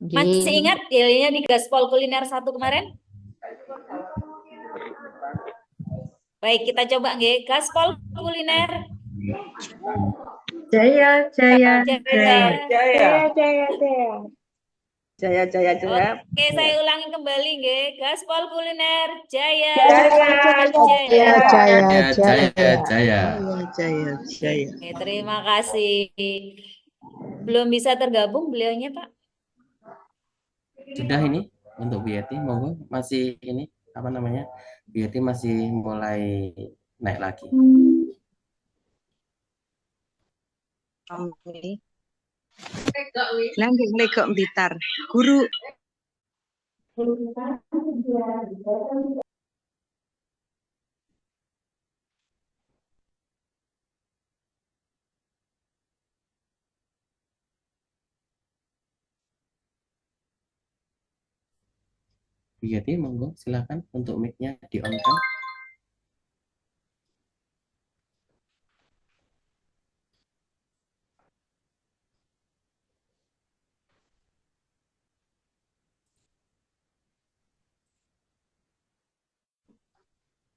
Masih G. ingat dealnya di Gaspol Kuliner satu kemarin? Baik, kita coba nggih. Gaspol Kuliner. Jaya, jaya, Jaya. jaya. Jaya, jaya, jaya. Jaya, jaya, jaya. Oke, saya ulangi kembali nggih. Gaspol Kuliner Jaya. Jaya, Jaya. Jaya, jaya. jaya, Ya, jaya, jaya. jaya. Jaya, jaya, jaya. Oke, terima kasih. Belum bisa tergabung beliaunya, Pak. Sudah ini untuk BRT, monggo masih ini apa namanya? BRT masih mulai naik lagi. Langge legok Blitar. Guru. BRT, monggo silakan untuk mic-nya di on kan.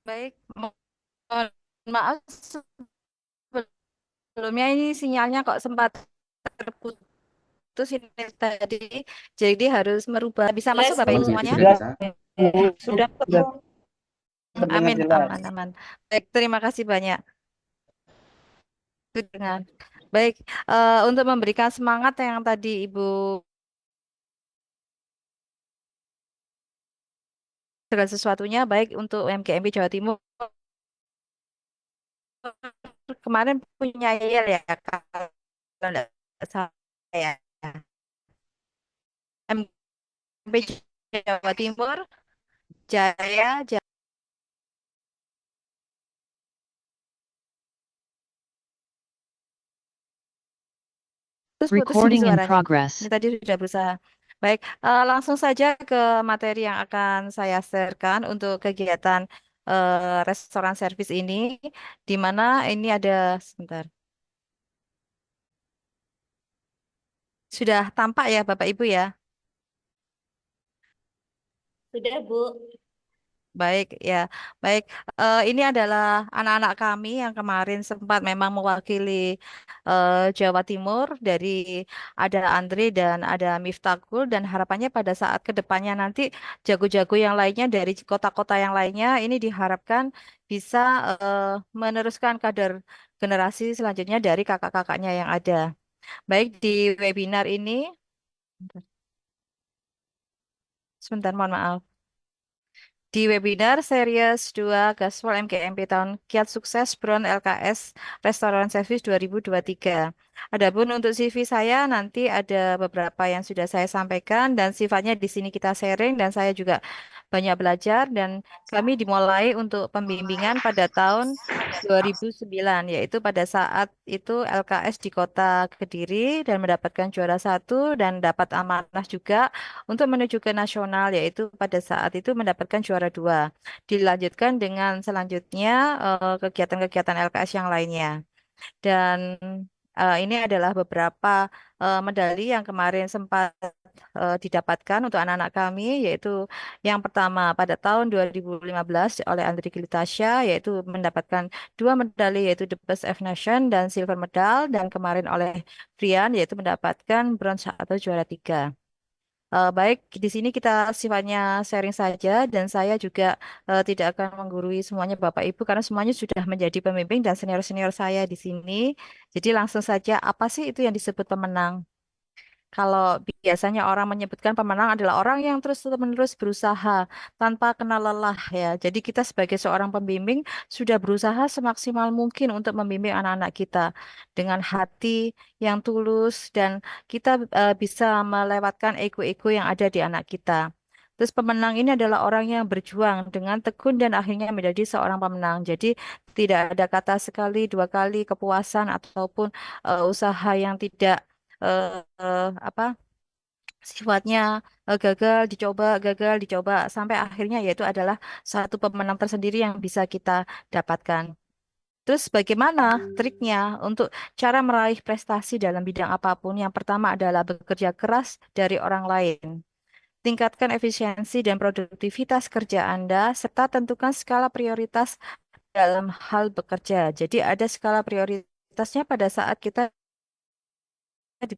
Baik, mohon maaf sebelumnya ini sinyalnya kok sempat terputus ini tadi. Jadi harus merubah. Bisa masuk Jelas, Bapak Bu. Ibu Aman BRT semuanya? sudah bisa. Sudah terdengar Amin, jelas. aman, aman. Baik, terima kasih banyak. Dengan baik, untuk memberikan semangat yang tadi Ibu segala sesuatunya baik untuk MGMP Jawa Timur kemarin punya yel ya kalau nggak salah ya. MGMP Jawa Timur Jaya terus putus ini Recording in suaranya. progress. Ini tadi sudah berusaha. Baik, langsung saja ke materi yang akan saya sharekan untuk kegiatan restoran service ini, di mana ini ada sebentar. Sudah tampak ya Bapak Ibu ya? Sudah, Bu. Baik ya, baik. Ini adalah anak-anak kami yang kemarin sempat memang mewakili Jawa Timur dari ada Andre dan ada Miftahul dan harapannya pada saat kedepannya nanti jago-jago yang lainnya dari kota-kota yang lainnya ini diharapkan bisa meneruskan kader generasi selanjutnya dari kakak-kakaknya yang ada. Baik di webinar ini, sebentar mohon maaf. Di webinar Series 2 Gaspol MGMP tahun Kiat Sukses Brown LKS Restoran Service 2023. Adapun untuk CV saya nanti ada beberapa yang sudah saya sampaikan dan sifatnya di sini kita sharing dan saya juga banyak belajar dan kami dimulai untuk pembimbingan pada tahun 2009 yaitu pada saat itu LKS di kota Kediri dan mendapatkan juara satu dan dapat amanah juga untuk menuju ke nasional yaitu pada saat itu mendapatkan juara dua. Dilanjutkan dengan selanjutnya kegiatan-kegiatan LKS yang lainnya. Dan ini adalah beberapa medali yang kemarin sempat didapatkan untuk anak-anak kami, yaitu yang pertama pada tahun 2015 oleh Andri Gilitasya, yaitu mendapatkan dua medali, yaitu The Best of Nation dan Silver Medal, dan kemarin oleh Brian, yaitu mendapatkan bronze atau juara tiga. Baik, di sini kita sifatnya sharing saja dan saya juga tidak akan menggurui semuanya Bapak Ibu karena semuanya sudah menjadi pembimbing dan senior-senior saya di sini. Jadi langsung saja, apa sih itu yang disebut pemenang? Kalau biasanya orang menyebutkan pemenang adalah orang yang terus-menerus berusaha tanpa kenal lelah ya. Jadi kita sebagai seorang pembimbing sudah berusaha semaksimal mungkin untuk membimbing anak-anak kita dengan hati yang tulus dan kita bisa melewatkan ego-ego yang ada di anak kita. Terus pemenang ini adalah orang yang berjuang dengan tekun dan akhirnya menjadi seorang pemenang. Jadi tidak ada kata sekali, dua kali kepuasan ataupun usaha yang tidak apa sifatnya gagal dicoba sampai akhirnya yaitu adalah satu pemenang tersendiri yang bisa kita dapatkan. Terus bagaimana triknya untuk cara meraih prestasi dalam bidang apapun? Yang pertama adalah bekerja keras dari orang lain. Tingkatkan efisiensi dan produktivitas kerja Anda, serta tentukan skala prioritas dalam hal bekerja. Jadi ada skala prioritasnya pada saat kita di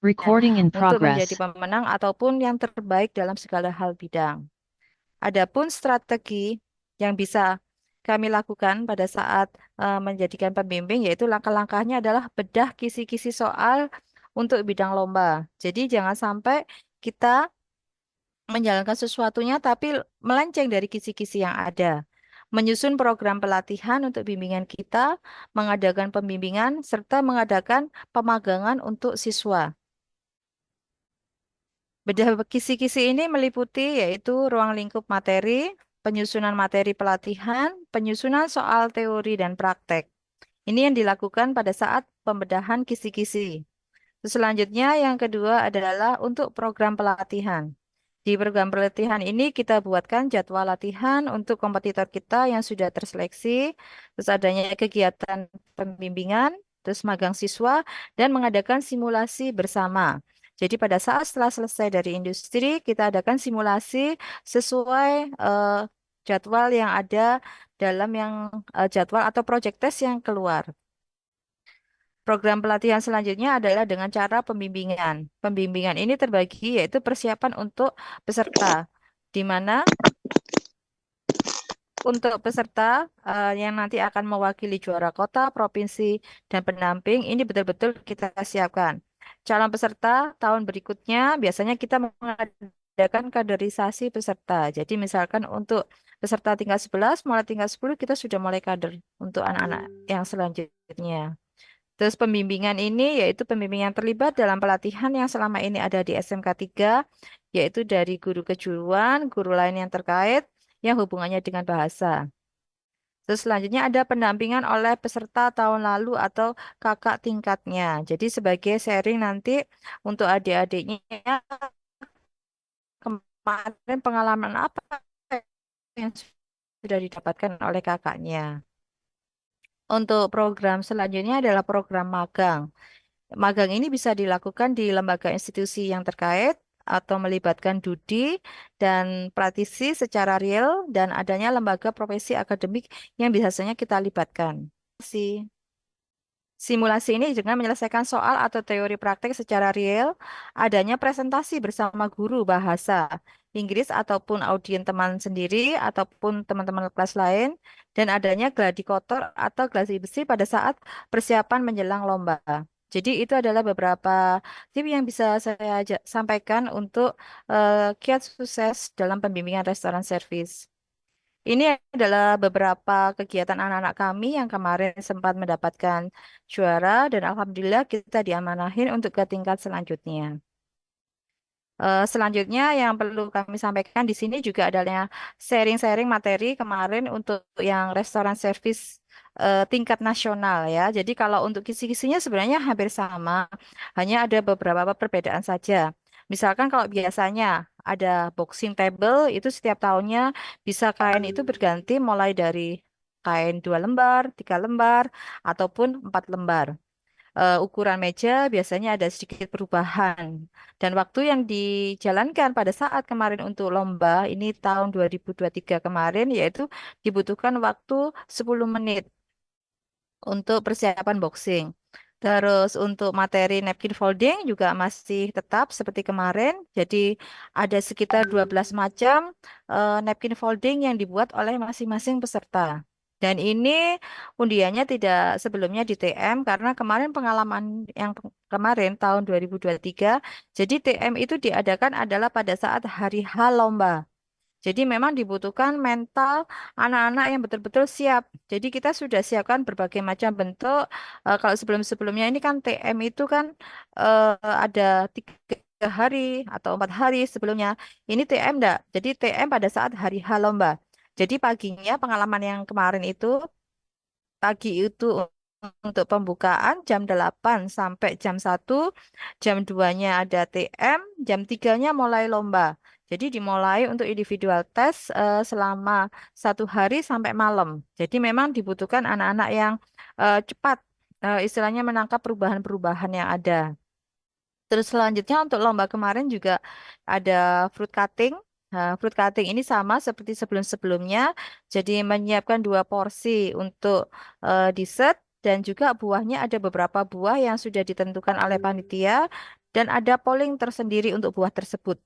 Recording in untuk menjadi progress. pemenang ataupun yang terbaik dalam segala hal bidang. Adapun strategi yang bisa kami lakukan pada saat menjadikan pembimbing, yaitu langkah-langkahnya adalah bedah kisi-kisi soal untuk bidang lomba. Jadi jangan sampai kita menjalankan sesuatunya tapi melenceng dari kisi-kisi yang ada. Menyusun program pelatihan untuk bimbingan kita, mengadakan pembimbingan, serta mengadakan pemagangan untuk siswa. Bedah kisi-kisi ini meliputi yaitu ruang lingkup materi, penyusunan materi pelatihan, penyusunan soal teori dan praktek. Ini yang dilakukan pada saat pembedahan kisi-kisi. Terus selanjutnya yang kedua adalah untuk program pelatihan. Di program pelatihan ini kita buatkan jadwal latihan untuk kompetitor kita yang sudah terseleksi, terus adanya kegiatan pembimbingan, terus magang siswa, dan mengadakan simulasi bersama. Jadi pada saat setelah selesai dari industri, kita adakan simulasi sesuai jadwal yang ada dalam yang jadwal atau project test yang keluar. Program pelatihan selanjutnya adalah dengan cara pembimbingan. Pembimbingan ini terbagi yaitu persiapan untuk peserta, di mana untuk peserta yang nanti akan mewakili juara kota, provinsi, dan pendamping, ini betul-betul kita siapkan. Calon peserta tahun berikutnya biasanya kita mengadakan kaderisasi peserta. Jadi misalkan untuk peserta tingkat 11, mulai tingkat 10 kita sudah mulai kader untuk anak-anak yang selanjutnya. Terus pembimbingan ini yaitu pembimbingan terlibat dalam pelatihan yang selama ini ada di SMK 3, yaitu dari guru kejuruan, guru lain yang terkait, yang hubungannya dengan bahasa. Terus selanjutnya ada pendampingan oleh peserta tahun lalu atau kakak tingkatnya. Jadi sebagai sharing nanti untuk adik-adiknya kemarin pengalaman apa yang sudah didapatkan oleh kakaknya. Untuk program selanjutnya adalah program magang. Magang ini bisa dilakukan di lembaga institusi yang terkait atau melibatkan Dudi dan praktisi secara real dan adanya lembaga profesi akademik yang biasanya kita libatkan. Simulasi ini dengan menyelesaikan soal atau teori praktek secara real, adanya presentasi bersama guru bahasa Inggris ataupun audien teman sendiri ataupun teman-teman kelas lain, dan adanya gladi kotor atau gladi besi pada saat persiapan menjelang lomba. Jadi itu adalah beberapa tips yang bisa saya sampaikan untuk kiat sukses dalam pembimbingan restoran service. Ini adalah beberapa kegiatan anak-anak kami yang kemarin sempat mendapatkan juara dan alhamdulillah kita diamanahin untuk ke tingkat selanjutnya. Selanjutnya yang perlu kami sampaikan di sini juga adalah sharing-sharing materi kemarin untuk yang restoran service tingkat nasional ya. Jadi kalau untuk kisi-kisinya sebenarnya hampir sama, hanya ada beberapa perbedaan saja. Misalkan kalau biasanya ada boxing table itu setiap tahunnya bisa kain itu berganti mulai dari kain 2 lembar, 3 lembar, ataupun 4 lembar. Ukuran meja biasanya ada sedikit perubahan. Dan waktu yang dijalankan pada saat kemarin untuk lomba, ini tahun 2023 kemarin, yaitu dibutuhkan waktu 10 menit untuk persiapan boxing. Terus untuk materi napkin folding juga masih tetap seperti kemarin. Jadi ada sekitar 12 macam napkin folding yang dibuat oleh masing-masing peserta. Dan ini undiannya tidak sebelumnya di TM karena kemarin pengalaman yang kemarin tahun 2023, jadi TM itu diadakan adalah pada saat hari H lomba. Jadi memang dibutuhkan mental anak-anak yang betul-betul siap. Jadi kita sudah siapkan berbagai macam bentuk. Kalau sebelum-sebelumnya ini kan TM itu kan ada 3 hari atau 4 hari sebelumnya. Ini TM enggak. Jadi TM pada saat hari H lomba. Jadi paginya pengalaman yang kemarin itu pagi itu untuk pembukaan jam 8 sampai jam 1, jam 2-nya ada TM, jam 3-nya mulai lomba. Jadi dimulai untuk individual test selama 1 hari sampai malam. Jadi memang dibutuhkan anak-anak yang cepat, istilahnya menangkap perubahan-perubahan yang ada. Terus selanjutnya untuk lomba kemarin juga ada fruit cutting. Nah, fruit cutting ini sama seperti sebelum-sebelumnya. Jadi menyiapkan 2 porsi untuk dessert dan juga buahnya ada beberapa buah yang sudah ditentukan oleh panitia dan ada polling tersendiri untuk buah tersebut.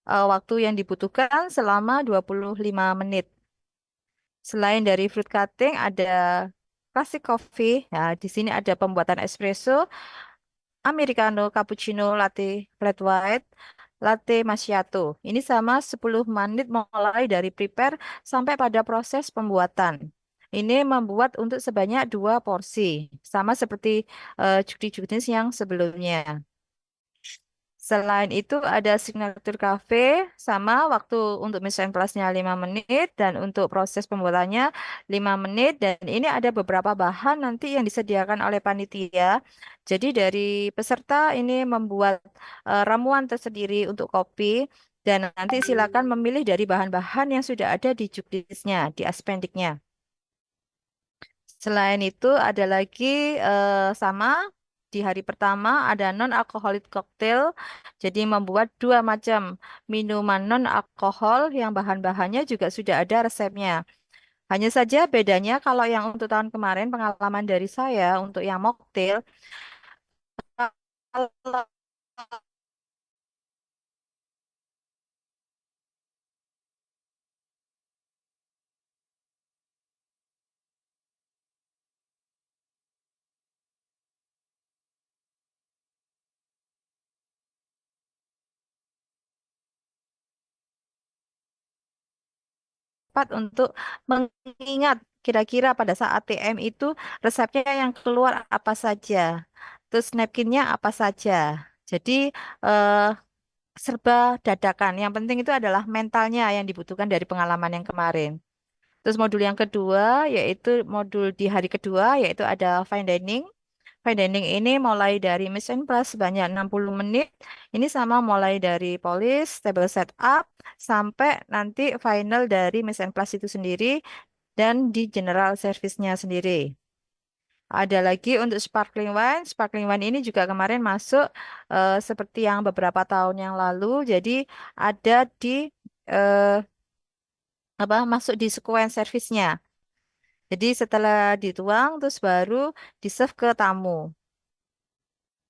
Waktu yang dibutuhkan selama 25 menit. Selain dari fruit cutting ada classic coffee. Nah, di sini ada pembuatan espresso, americano, cappuccino, latte, flat white, latte macchiato. Ini sama 10 menit mulai dari prepare sampai pada proses pembuatan. Ini membuat untuk sebanyak 2 porsi, sama seperti juknis-juknis yang sebelumnya. Selain itu ada signature cafe sama waktu untuk mise en place-nya 5 menit dan untuk proses pembuatannya 5 menit dan ini ada beberapa bahan nanti yang disediakan oleh panitia. Jadi dari peserta ini membuat ramuan tersendiri untuk kopi dan nanti silakan memilih dari bahan-bahan yang sudah ada di juknisnya, di aspendiknya. Selain itu ada lagi sama di hari pertama ada non-alcoholic cocktail. Jadi membuat 2 macam minuman non-alkohol yang bahan-bahannya juga sudah ada resepnya. Hanya saja bedanya kalau yang untuk tahun kemarin pengalaman dari saya untuk yang mocktail kalau tepat untuk mengingat kira-kira pada saat TM itu resepnya yang keluar apa saja. Terus napkinnya apa saja. Jadi eh, serba dadakan. Yang penting itu adalah mentalnya yang dibutuhkan dari pengalaman yang kemarin. Terus modul yang kedua yaitu modul di hari kedua yaitu ada fine dining. Fine dining ini mulai dari mise en place sebanyak 60 menit. Ini sama mulai dari polish, table setup, sampai nanti final dari mise en place itu sendiri dan di general service-nya sendiri. Ada lagi untuk sparkling wine. Sparkling wine ini juga kemarin masuk seperti yang beberapa tahun yang lalu. Jadi ada di eh, apa masuk di sequence service-nya. Jadi setelah dituang terus baru di-serve ke tamu.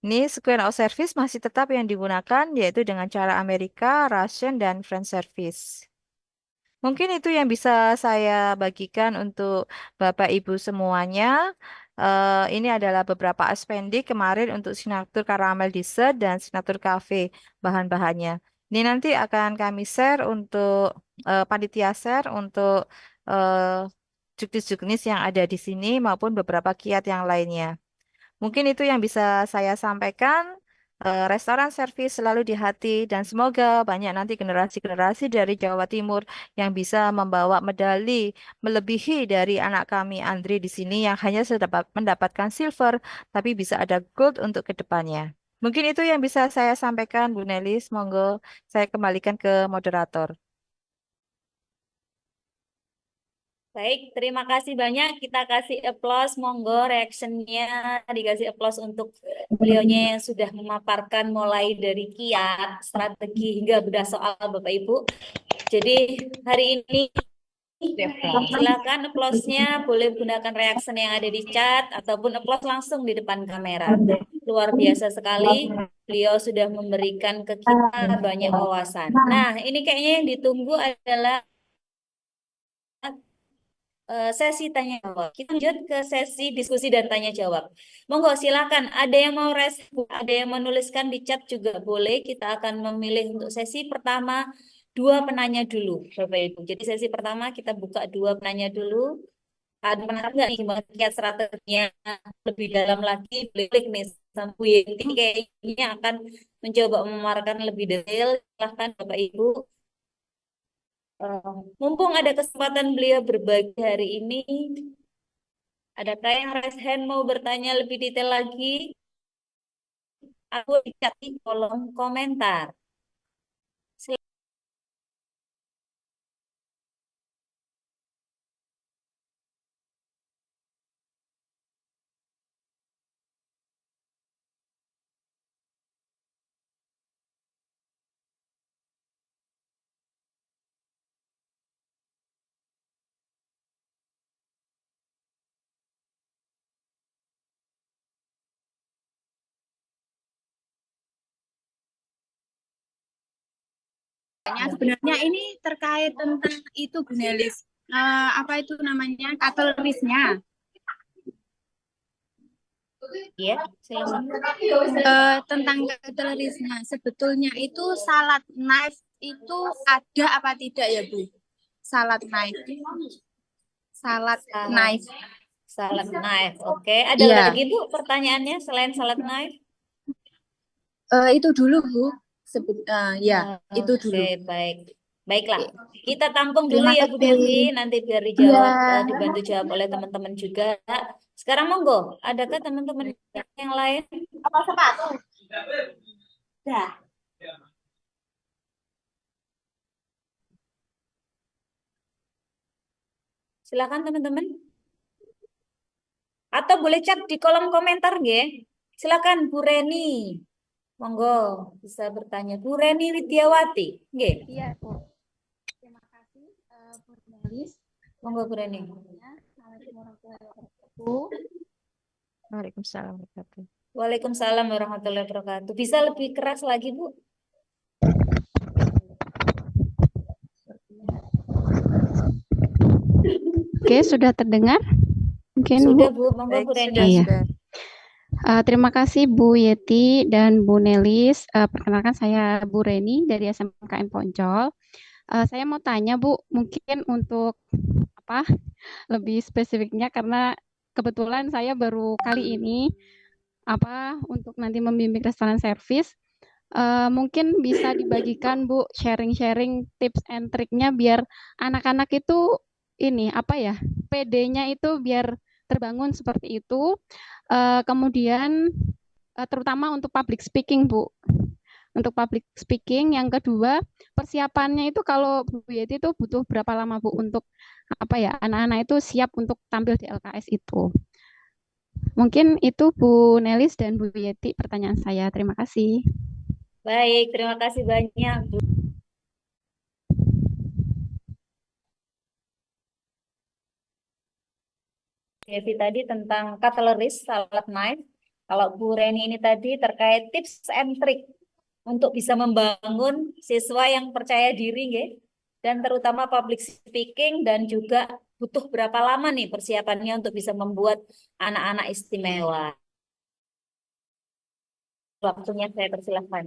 Ini sequence of service masih tetap yang digunakan yaitu dengan cara Amerika, Russian, dan French service. Mungkin itu yang bisa saya bagikan untuk Bapak Ibu semuanya. Ini adalah beberapa aspendi kemarin untuk signature caramel dessert dan signature cafe bahan-bahannya. Ini nanti akan kami share untuk panitia share untuk eh, juknis-juknis yang ada di sini maupun beberapa kiat yang lainnya. Mungkin itu yang bisa saya sampaikan. Restoran servis selalu di hati dan semoga banyak nanti generasi-generasi dari Jawa Timur yang bisa membawa medali melebihi dari anak kami Andri di sini yang hanya mendapatkan silver tapi bisa ada gold untuk kedepannya. Mungkin itu yang bisa saya sampaikan, Bu Nelis. Monggo saya kembalikan ke moderator. Baik, terima kasih banyak. Kita kasih applause, monggo reactionnya dikasih applause untuk beliaunya yang sudah memaparkan mulai dari kiat, strategi hingga bedah soal Bapak Ibu. Jadi hari ini silakan applause-nya boleh gunakan reaction yang ada di chat ataupun applause langsung di depan kamera. Luar biasa sekali. Beliau sudah memberikan ke kita banyak wawasan. Nah, ini kayaknya yang ditunggu adalah sesi tanya jawab. Kita lanjut ke sesi diskusi dan tanya jawab. Monggo silakan. Ada yang mau ada yang menuliskan di chat juga boleh. Kita akan memilih untuk sesi pertama dua penanya dulu, Bapak Ibu. Jadi sesi pertama kita buka dua penanya dulu. Ada penasaran nggak nih gimana kiat strateginya lebih dalam lagi? Klik nih sama Bu Yenti kayaknya akan mencoba memaparkan lebih detail. Silahkan Bapak Ibu. Mumpung ada kesempatan beliau berbagi hari ini, adakah yang raise hand mau bertanya lebih detail lagi? Aku lihat di kolom komentar. Sebenarnya ini terkait tentang itu Bu Nelis. Apa itu namanya? Katolisnya. Ya, silakan. Tentang katolisnya. Sebetulnya itu salad knife itu ada apa tidak ya Bu? Salad knife. Salad knife. Salad knife. Oke, ada Iya. lagi Bu pertanyaannya selain salad knife? Itu dulu Bu. Ya, itu Oke, dulu. baik. Baiklah, kita tampung dulu Terima ya Bu Devi, kasih. nanti biar dijawab, Iya. dibantu jawab oleh teman-teman juga. Sekarang monggo, adakah teman-teman yang lain? Apa sepatu? Dah. Silakan teman-teman. Atau boleh chat di kolom komentar nggih. Silakan Bu Reni. Monggo bisa bertanya. Bu Reni Widiawati. Nggih. Iya, Bu. Terima kasih, Bu Nelis. Monggo Bu Reni. Assalamualaikum warahmatullahi wabarakatuh. Waalaikumsalam warahmatullahi wabarakatuh. Waalaikumsalam warahmatullahi wabarakatuh. Bisa lebih keras lagi, Bu? Oke, sudah terdengar? Mungkin Sudah, Bu. Bu. Monggo Bu Reni. Iya. Sudah. Terima kasih Bu Yeti dan Bu Nelis. Perkenalkan saya Bu Reni dari SMKN Poncol. Saya mau tanya Bu, mungkin untuk apa lebih spesifiknya karena kebetulan saya baru kali ini untuk nanti membimbing restoran servis. Mungkin bisa dibagikan Bu sharing-sharing tips and triknya biar anak-anak itu PD-nya itu biar terbangun seperti itu. Kemudian terutama untuk public speaking Bu. Untuk public speaking yang kedua persiapannya itu kalau Bu Yeti itu butuh berapa lama Bu untuk anak-anak itu siap untuk tampil di LKS itu. Mungkin itu Bu Nelis dan Bu Yeti pertanyaan saya. Terima kasih. Baik, terima kasih banyak, Bu Devi tadi tentang cutlery salad knife. Kalau Bu Reni ini tadi terkait tips and trick untuk bisa membangun siswa yang percaya diri, nggih, dan terutama public speaking dan juga butuh berapa lama nih persiapannya untuk bisa membuat anak-anak istimewa. waktunya saya persilahkan.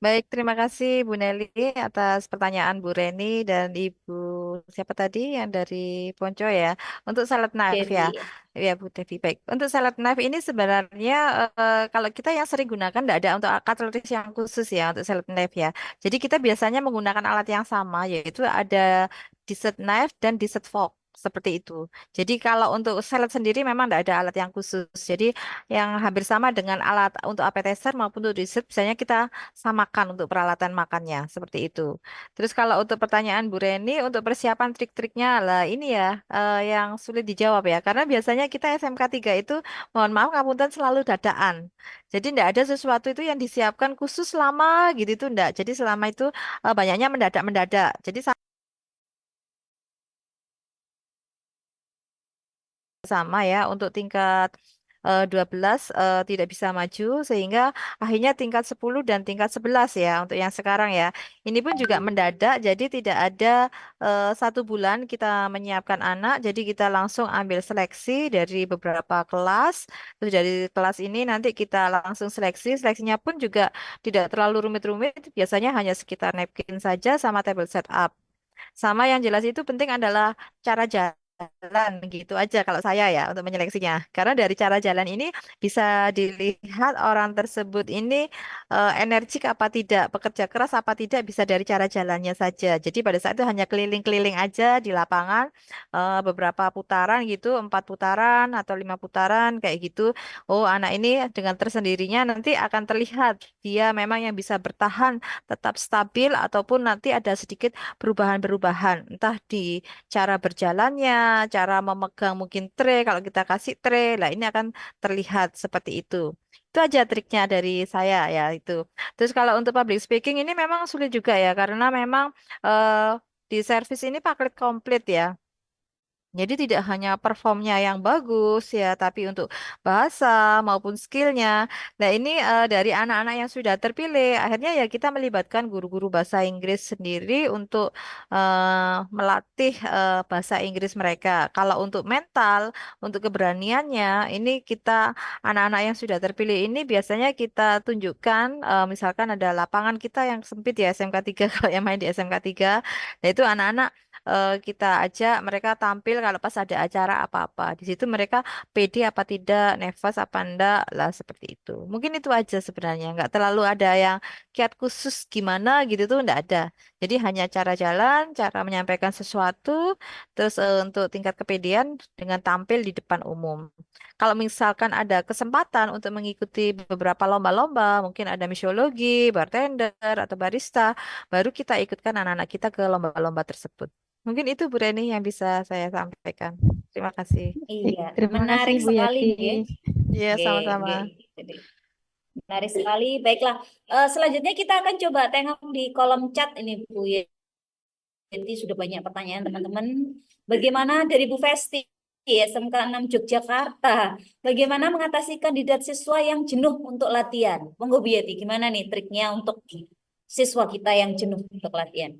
Baik, terima kasih Bu Nelly atas pertanyaan Bu Reni dan Ibu siapa tadi yang dari Ponco ya. Untuk salad knife ya. Devi. Ya Bu Devi, baik. Untuk salad knife ini sebenarnya kalau kita yang sering gunakan tidak ada untuk cutlery yang khusus ya untuk salad knife ya. Jadi kita biasanya menggunakan alat yang sama yaitu ada dessert knife dan dessert fork. Seperti itu. Jadi kalau untuk salad sendiri memang tidak ada alat yang khusus. Jadi yang hampir sama dengan alat untuk appetizer maupun untuk dessert, biasanya kita samakan untuk peralatan makannya seperti itu. Terus kalau untuk pertanyaan Bu Reni untuk persiapan trik-triknya lah ini ya yang sulit dijawab ya karena biasanya kita SMK 3 itu mohon maaf ngapunten selalu dadaan. Jadi tidak ada sesuatu itu yang disiapkan khusus lama gitu itu enggak. Jadi selama itu banyaknya mendadak-mendadak. Jadi sama ya untuk tingkat 12 tidak bisa maju sehingga akhirnya tingkat 10 dan tingkat 11 ya untuk yang sekarang ya. Ini pun juga mendadak jadi tidak ada 1 bulan kita menyiapkan anak jadi kita langsung ambil seleksi dari beberapa kelas. Terus dari kelas ini nanti kita langsung seleksi. Seleksinya pun juga tidak terlalu rumit-rumit biasanya hanya sekitar napkin saja sama table setup. Sama yang jelas itu penting adalah cara jalan gitu aja kalau saya ya untuk menyeleksinya. Karena dari cara jalan ini bisa dilihat orang tersebut ini energik apa tidak, pekerja keras apa tidak bisa dari cara jalannya saja. Jadi pada saat itu hanya keliling-keliling aja di lapangan beberapa putaran gitu, 4 putaran atau 5 putaran kayak gitu. Oh, anak ini dengan tersendirinya nanti akan terlihat dia memang yang bisa bertahan tetap stabil ataupun nanti ada sedikit perubahan-perubahan entah di cara berjalannya, cara memegang mungkin tray, kalau kita kasih tray, lah ini akan terlihat seperti itu. Itu aja triknya dari saya ya itu. Terus kalau untuk public speaking ini memang sulit juga ya karena memang eh, di service ini paket komplit ya. Jadi tidak hanya performnya yang bagus ya, tapi untuk bahasa maupun skillnya. Nah ini dari anak-anak yang sudah terpilih, akhirnya ya kita melibatkan guru-guru bahasa Inggris sendiri untuk melatih bahasa Inggris mereka. Kalau untuk mental, untuk keberaniannya, ini kita anak-anak yang sudah terpilih ini biasanya kita tunjukkan, misalkan ada lapangan kita yang sempit ya SMK 3 kalau yang main di SMK 3, nah itu anak-anak kita ajak mereka tampil kalau pas ada acara apa-apa. Di situ mereka pede apa tidak, nervous apa enggak, lah seperti itu. Mungkin itu aja sebenarnya. Nggak terlalu ada yang kiat khusus gimana gitu tuh nggak ada. Jadi hanya cara jalan, cara menyampaikan sesuatu, terus untuk tingkat kepedean dengan tampil di depan umum. Kalau misalkan ada kesempatan untuk mengikuti beberapa lomba-lomba, mungkin ada misiologi, bartender, atau barista, baru kita ikutkan anak-anak kita ke lomba-lomba tersebut. Mungkin itu Bu Reni yang bisa saya sampaikan. Terima kasih. Iya, Terima kasih menarik Bu sekali Yati. ya. Iya, Oke, sama-sama. oke. Jadi, menarik sekali. Baiklah, selanjutnya kita akan coba tengok di kolom chat ini Bu Yenti sudah banyak pertanyaan teman-teman. Bagaimana dari Bu Festi, SMK 6 Yogyakarta, bagaimana mengatasi kandidat siswa yang jenuh untuk latihan? Monggo Bu Yenti, gimana nih triknya untuk siswa kita yang jenuh untuk latihan?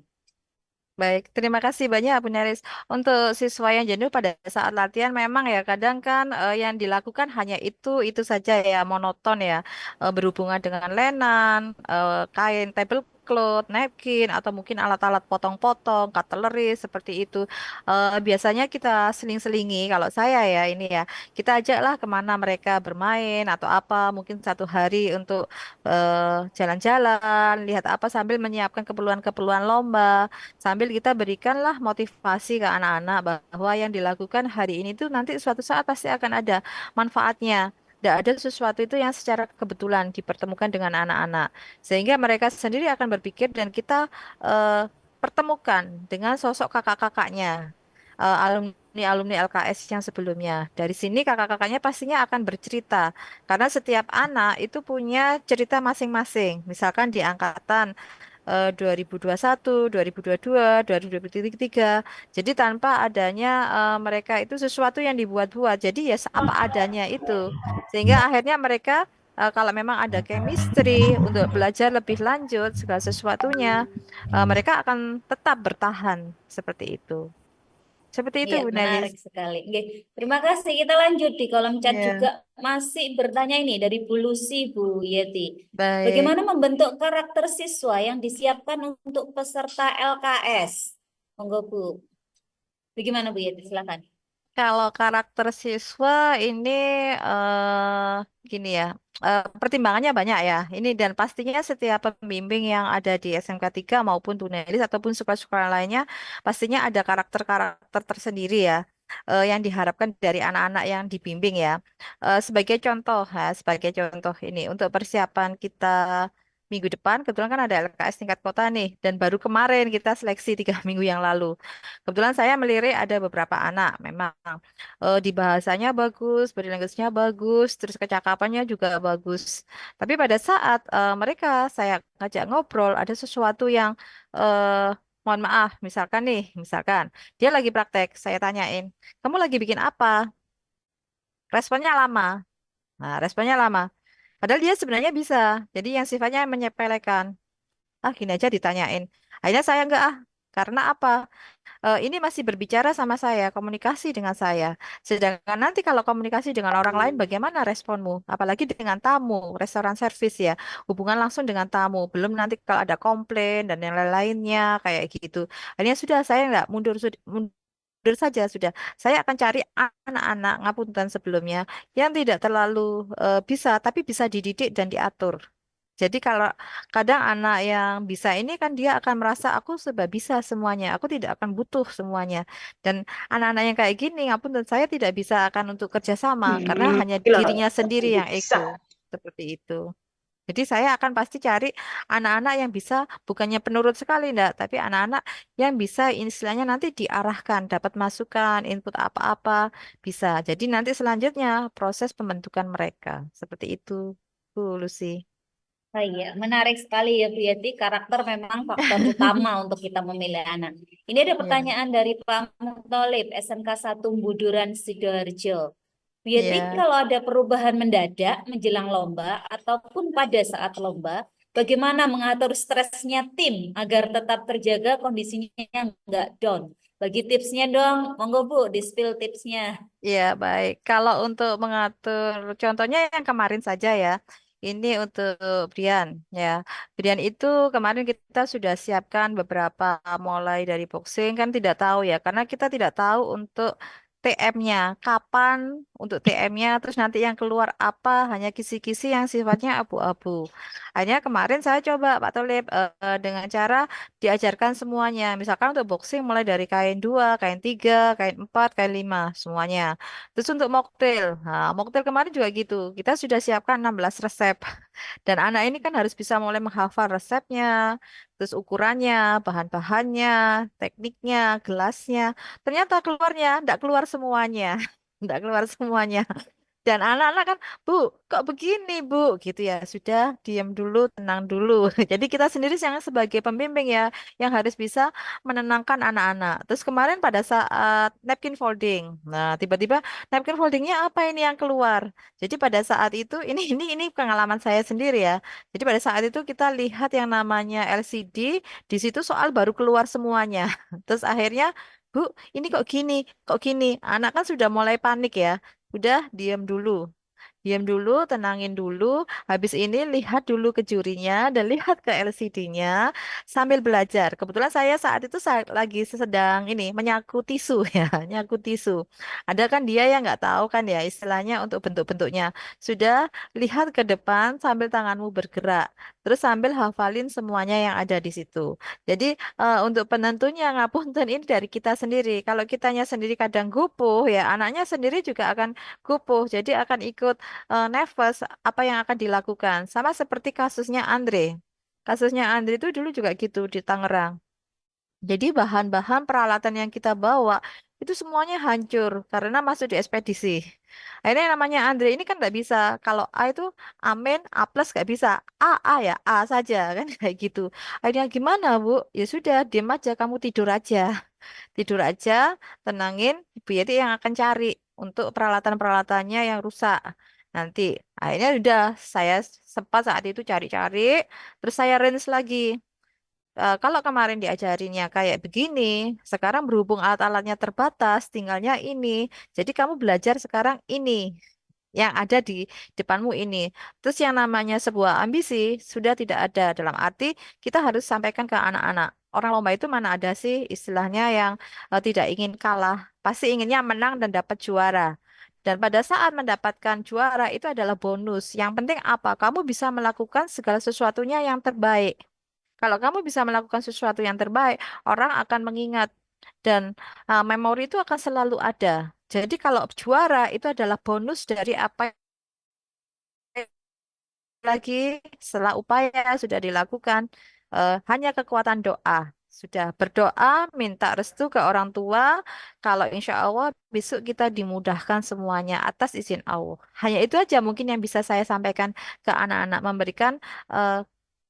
Baik, terima kasih banyak Bu Neris. Untuk siswa yang jenuh pada saat latihan memang ya kadang kan yang dilakukan hanya itu saja ya monoton ya. Berhubungan dengan lenan, kain tablecloth, napkin atau mungkin alat-alat potong-potong, cutlery seperti itu. Biasanya kita seling-selingi kalau saya ya ini ya kita ajaklah kemana mereka bermain atau apa mungkin 1 hari untuk jalan-jalan, lihat apa sambil menyiapkan keperluan-keperluan lomba. Sambil kita berikanlah motivasi ke anak-anak bahwa yang dilakukan hari ini tuh nanti suatu saat pasti akan ada manfaatnya. Tidak ada sesuatu itu yang secara kebetulan dipertemukan dengan anak-anak. Sehingga mereka sendiri akan berpikir dan kita eh, pertemukan dengan sosok kakak-kakaknya. Alumni-alumni LKS yang sebelumnya. Dari sini kakak-kakaknya pastinya akan bercerita. Karena setiap anak itu punya cerita masing-masing. Misalkan di angkatan 2021, 2022, 2023. Jadi tanpa adanya mereka itu sesuatu yang dibuat-buat. Jadi ya apa adanya itu. Sehingga akhirnya mereka kalau memang ada chemistry untuk belajar lebih lanjut segala sesuatunya, mereka akan tetap bertahan seperti itu. Seperti itu, Iya, Bu Nelis. menarik sekali. Oke, terima kasih. Kita lanjut di kolom chat juga Iya, masih bertanya ini dari Bu Lucy, Bu Yeti. baik. Bagaimana membentuk karakter siswa yang disiapkan untuk peserta LKS? Monggo Bu. Bagaimana Bu Yeti? Silakan. Kalau karakter siswa ini gini ya, pertimbangannya banyak ya. Ini dan pastinya setiap pembimbing yang ada di SMK 3 maupun Tunelis ataupun sekolah-sekolah lainnya, pastinya ada karakter-karakter tersendiri ya, yang diharapkan dari anak-anak yang dibimbing ya. Sebagai contoh ini untuk persiapan kita minggu depan, kebetulan kan ada LKS tingkat kota nih, dan baru kemarin kita seleksi 3 minggu yang lalu. Kebetulan saya melirik ada beberapa anak, memang di bahasanya bagus, body language-nya bagus, terus kecakapannya juga bagus. Tapi pada saat mereka saya ngajak ngobrol, ada sesuatu yang mohon maaf, misalkan dia lagi praktek, saya tanyain, kamu lagi bikin apa? Responnya lama. Responnya lama. Padahal dia sebenarnya bisa. Jadi yang sifatnya menyepelekan. Gini aja ditanyain. Akhirnya saya enggak Karena apa? Ini masih berbicara sama saya, komunikasi dengan saya. Sedangkan nanti kalau komunikasi dengan orang lain, bagaimana responmu? Apalagi dengan tamu, restoran service ya, hubungan langsung dengan tamu. Belum nanti kalau ada komplain dan yang lain-lainnya kayak gitu. Akhirnya sudah saya nggak mundur saja sudah. Saya akan cari anak-anak ngapunten sebelumnya yang tidak terlalu bisa, tapi bisa dididik dan diatur. Jadi kalau kadang anak yang bisa ini kan dia akan merasa aku serba bisa semuanya, aku tidak akan butuh semuanya. Dan anak-anak yang kayak gini, ngapun saya tidak bisa akan untuk kerjasama karena hanya dirinya sendiri yang ego. Seperti itu. Jadi saya akan pasti cari anak-anak yang bisa bukannya penurut sekali enggak, tapi anak-anak yang bisa istilahnya nanti diarahkan, dapat masukan, input apa-apa bisa. Jadi nanti selanjutnya proses pembentukan mereka. Seperti itu, Bu Lucy. Oh iya, menarik sekali ya Bu Yeti. Karakter memang faktor utama untuk kita memilih anak. Ini ada Iya. pertanyaan dari Pak Mutolib, SMK 1 Buduran, Sidoarjo. Bu Yeti, Iya. kalau ada perubahan mendadak menjelang lomba ataupun pada saat lomba, bagaimana mengatur stresnya tim agar tetap terjaga kondisinya nggak down? Bagi tipsnya dong, monggo Bu, di-spill tipsnya. Iya, baik. Kalau untuk mengatur, contohnya yang kemarin saja ya. Ini untuk Brian, ya. Brian itu kemarin kita sudah siapkan beberapa mulai dari boxing, kan tidak tahu ya, karena kita tidak tahu untuk TM-nya, kapan untuk TM-nya, terus nanti yang keluar apa, hanya kisi-kisi yang sifatnya abu-abu. Hanya kemarin saya coba Pak Tolib dengan cara diajarkan semuanya. Misalkan untuk boxing mulai dari kain 2, kain 3, kain 4, kain 5 semuanya. Terus untuk mocktail. Nah, mocktail kemarin juga gitu. Kita sudah siapkan 16 resep. Dan anak ini kan harus bisa mulai menghafal resepnya, terus ukurannya, bahan-bahannya, tekniknya, gelasnya. Ternyata keluarnya, enggak keluar semuanya. Enggak keluar semuanya. Dan anak-anak kan, Bu, kok begini, Bu? Gitu ya. Sudah, diam dulu, tenang dulu. Jadi kita sendiri yang sebagai pembimbing ya, yang harus bisa menenangkan anak-anak. Terus kemarin pada saat napkin folding, nah tiba-tiba napkin foldingnya apa ini yang keluar? Jadi pada saat itu, ini pengalaman saya sendiri ya. Jadi pada saat itu kita lihat yang namanya LCD, di situ soal baru keluar semuanya. Terus akhirnya, Bu, ini kok gini, kok gini? Anak kan sudah mulai panik ya. Udah, diam dulu. Diam dulu, tenangin dulu. Habis ini lihat dulu ke jurinya dan lihat ke LCD-nya sambil belajar. Kebetulan saya saat itu lagi sedang ini menyaku tisu ya, nyaku tisu. Ada kan dia yang nggak tahu kan ya istilahnya untuk bentuk-bentuknya. Sudah lihat ke depan sambil tanganmu bergerak. Terus sambil hafalin semuanya yang ada di situ. Jadi untuk penentunya ngapunten ini dari kita sendiri. Kalau kitanya sendiri kadang gupuh ya, anaknya sendiri juga akan gupuh. Jadi akan ikut nervous apa yang akan dilakukan. Sama seperti kasusnya Andre. Kasusnya Andre itu dulu juga gitu di Tangerang. Jadi bahan-bahan peralatan yang kita bawa itu semuanya hancur karena masuk di ekspedisi. Akhirnya yang namanya Andre ini kan nggak bisa. Kalau A itu amin, A plus nggak bisa. A ya, A saja kan kayak gitu. Akhirnya gimana Bu? Ya sudah, diam aja, kamu tidur aja. Tidur aja, tenangin, Ibu Yeti yang akan cari untuk peralatan-peralatannya yang rusak. Nanti, akhirnya udah saya sempat saat itu cari-cari, terus saya rinse lagi. Kalau kemarin diajarinnya kayak begini, sekarang berhubung alat-alatnya terbatas, tinggalnya ini. Jadi kamu belajar sekarang ini yang ada di depanmu ini. Terus yang namanya sebuah ambisi sudah tidak ada, dalam arti kita harus sampaikan ke anak-anak. Orang lomba itu mana ada sih istilahnya yang tidak ingin kalah, pasti inginnya menang dan dapat juara. Dan pada saat mendapatkan juara itu adalah bonus. Yang penting apa? Kamu bisa melakukan segala sesuatunya yang terbaik. Kalau kamu bisa melakukan sesuatu yang terbaik, orang akan mengingat dan memori itu akan selalu ada. Jadi kalau juara itu adalah bonus dari apa yang lagi setelah upaya sudah dilakukan. Hanya kekuatan doa. Sudah berdoa, minta restu ke orang tua. Kalau insya Allah besok kita dimudahkan semuanya atas izin Allah. Hanya itu aja mungkin yang bisa saya sampaikan ke anak-anak, memberikan eh,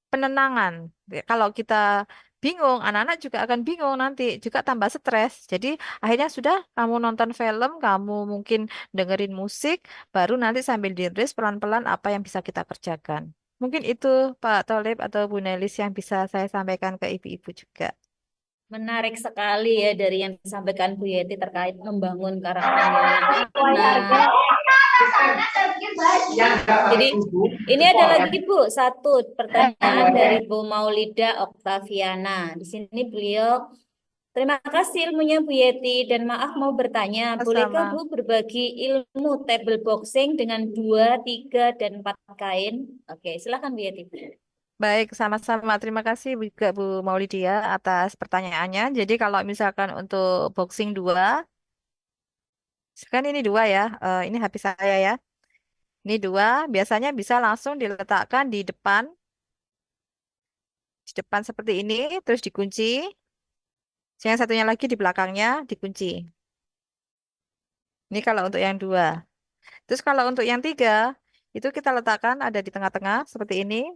penenangan. Ya, kalau kita bingung, anak-anak juga akan bingung nanti, juga tambah stres. Jadi akhirnya sudah kamu nonton film, kamu mungkin dengerin musik, baru nanti sambil diris pelan-pelan apa yang bisa kita kerjakan. Mungkin itu Pak Tolib atau Bu Nelis yang bisa saya sampaikan ke ibu-ibu juga. Menarik sekali ya dari yang disampaikan Bu Yeti terkait membangun karakter anak. Jadi ini ada lagi Bu, satu pertanyaan dari Bu Maulida Oktaviana. Di sini beliau, terima kasih ilmunya Bu Yeti dan maaf mau bertanya, bolehkah Sama. Bu berbagi ilmu table boxing dengan 2, 3, dan 4 kain? Oke, silakan Bu Yeti. Baik, sama-sama. Terima kasih juga Bu Maulidia atas pertanyaannya. Jadi kalau misalkan untuk boxing 2, kan ini 2 ya, ini HP saya ya. Ini 2, biasanya bisa langsung diletakkan di depan seperti ini, terus dikunci. Yang satunya lagi di belakangnya dikunci. Ini kalau untuk yang 2. Terus kalau untuk yang 3, itu kita letakkan ada di tengah-tengah seperti ini,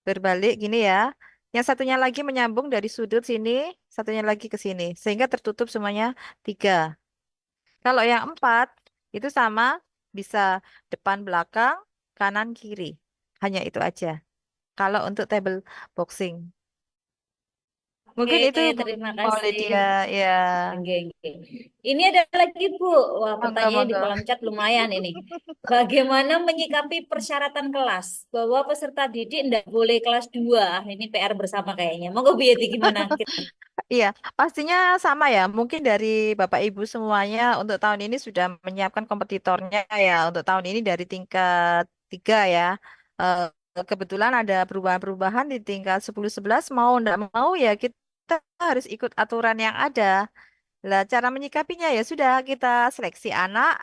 berbalik gini ya. Yang satunya lagi menyambung dari sudut sini, satunya lagi ke sini, sehingga tertutup semuanya 3. Kalau yang 4, itu sama, bisa depan belakang, kanan kiri. Hanya itu aja. Kalau untuk table boxing. Oke, Mungkin itu Bu terima kasih. Maulidia ya. Oke, oke. Ini ada lagi Bu. Wah, Monggo, pertanyaan di monggo. kolom chat lumayan ini. Bagaimana menyikapi persyaratan kelas? Bahwa peserta didik tidak boleh kelas 2. Ini PR bersama kayaknya. Monggo Bu Yeti gimana? Iya, pastinya sama ya. Mungkin dari Bapak Ibu semuanya untuk tahun ini sudah menyiapkan kompetitornya ya. Untuk tahun ini dari tingkat 3 ya. Kebetulan ada perubahan-perubahan di tingkat 10-11. Mau enggak mau ya kita harus ikut aturan yang ada. Lah, cara menyikapinya ya sudah kita seleksi anak,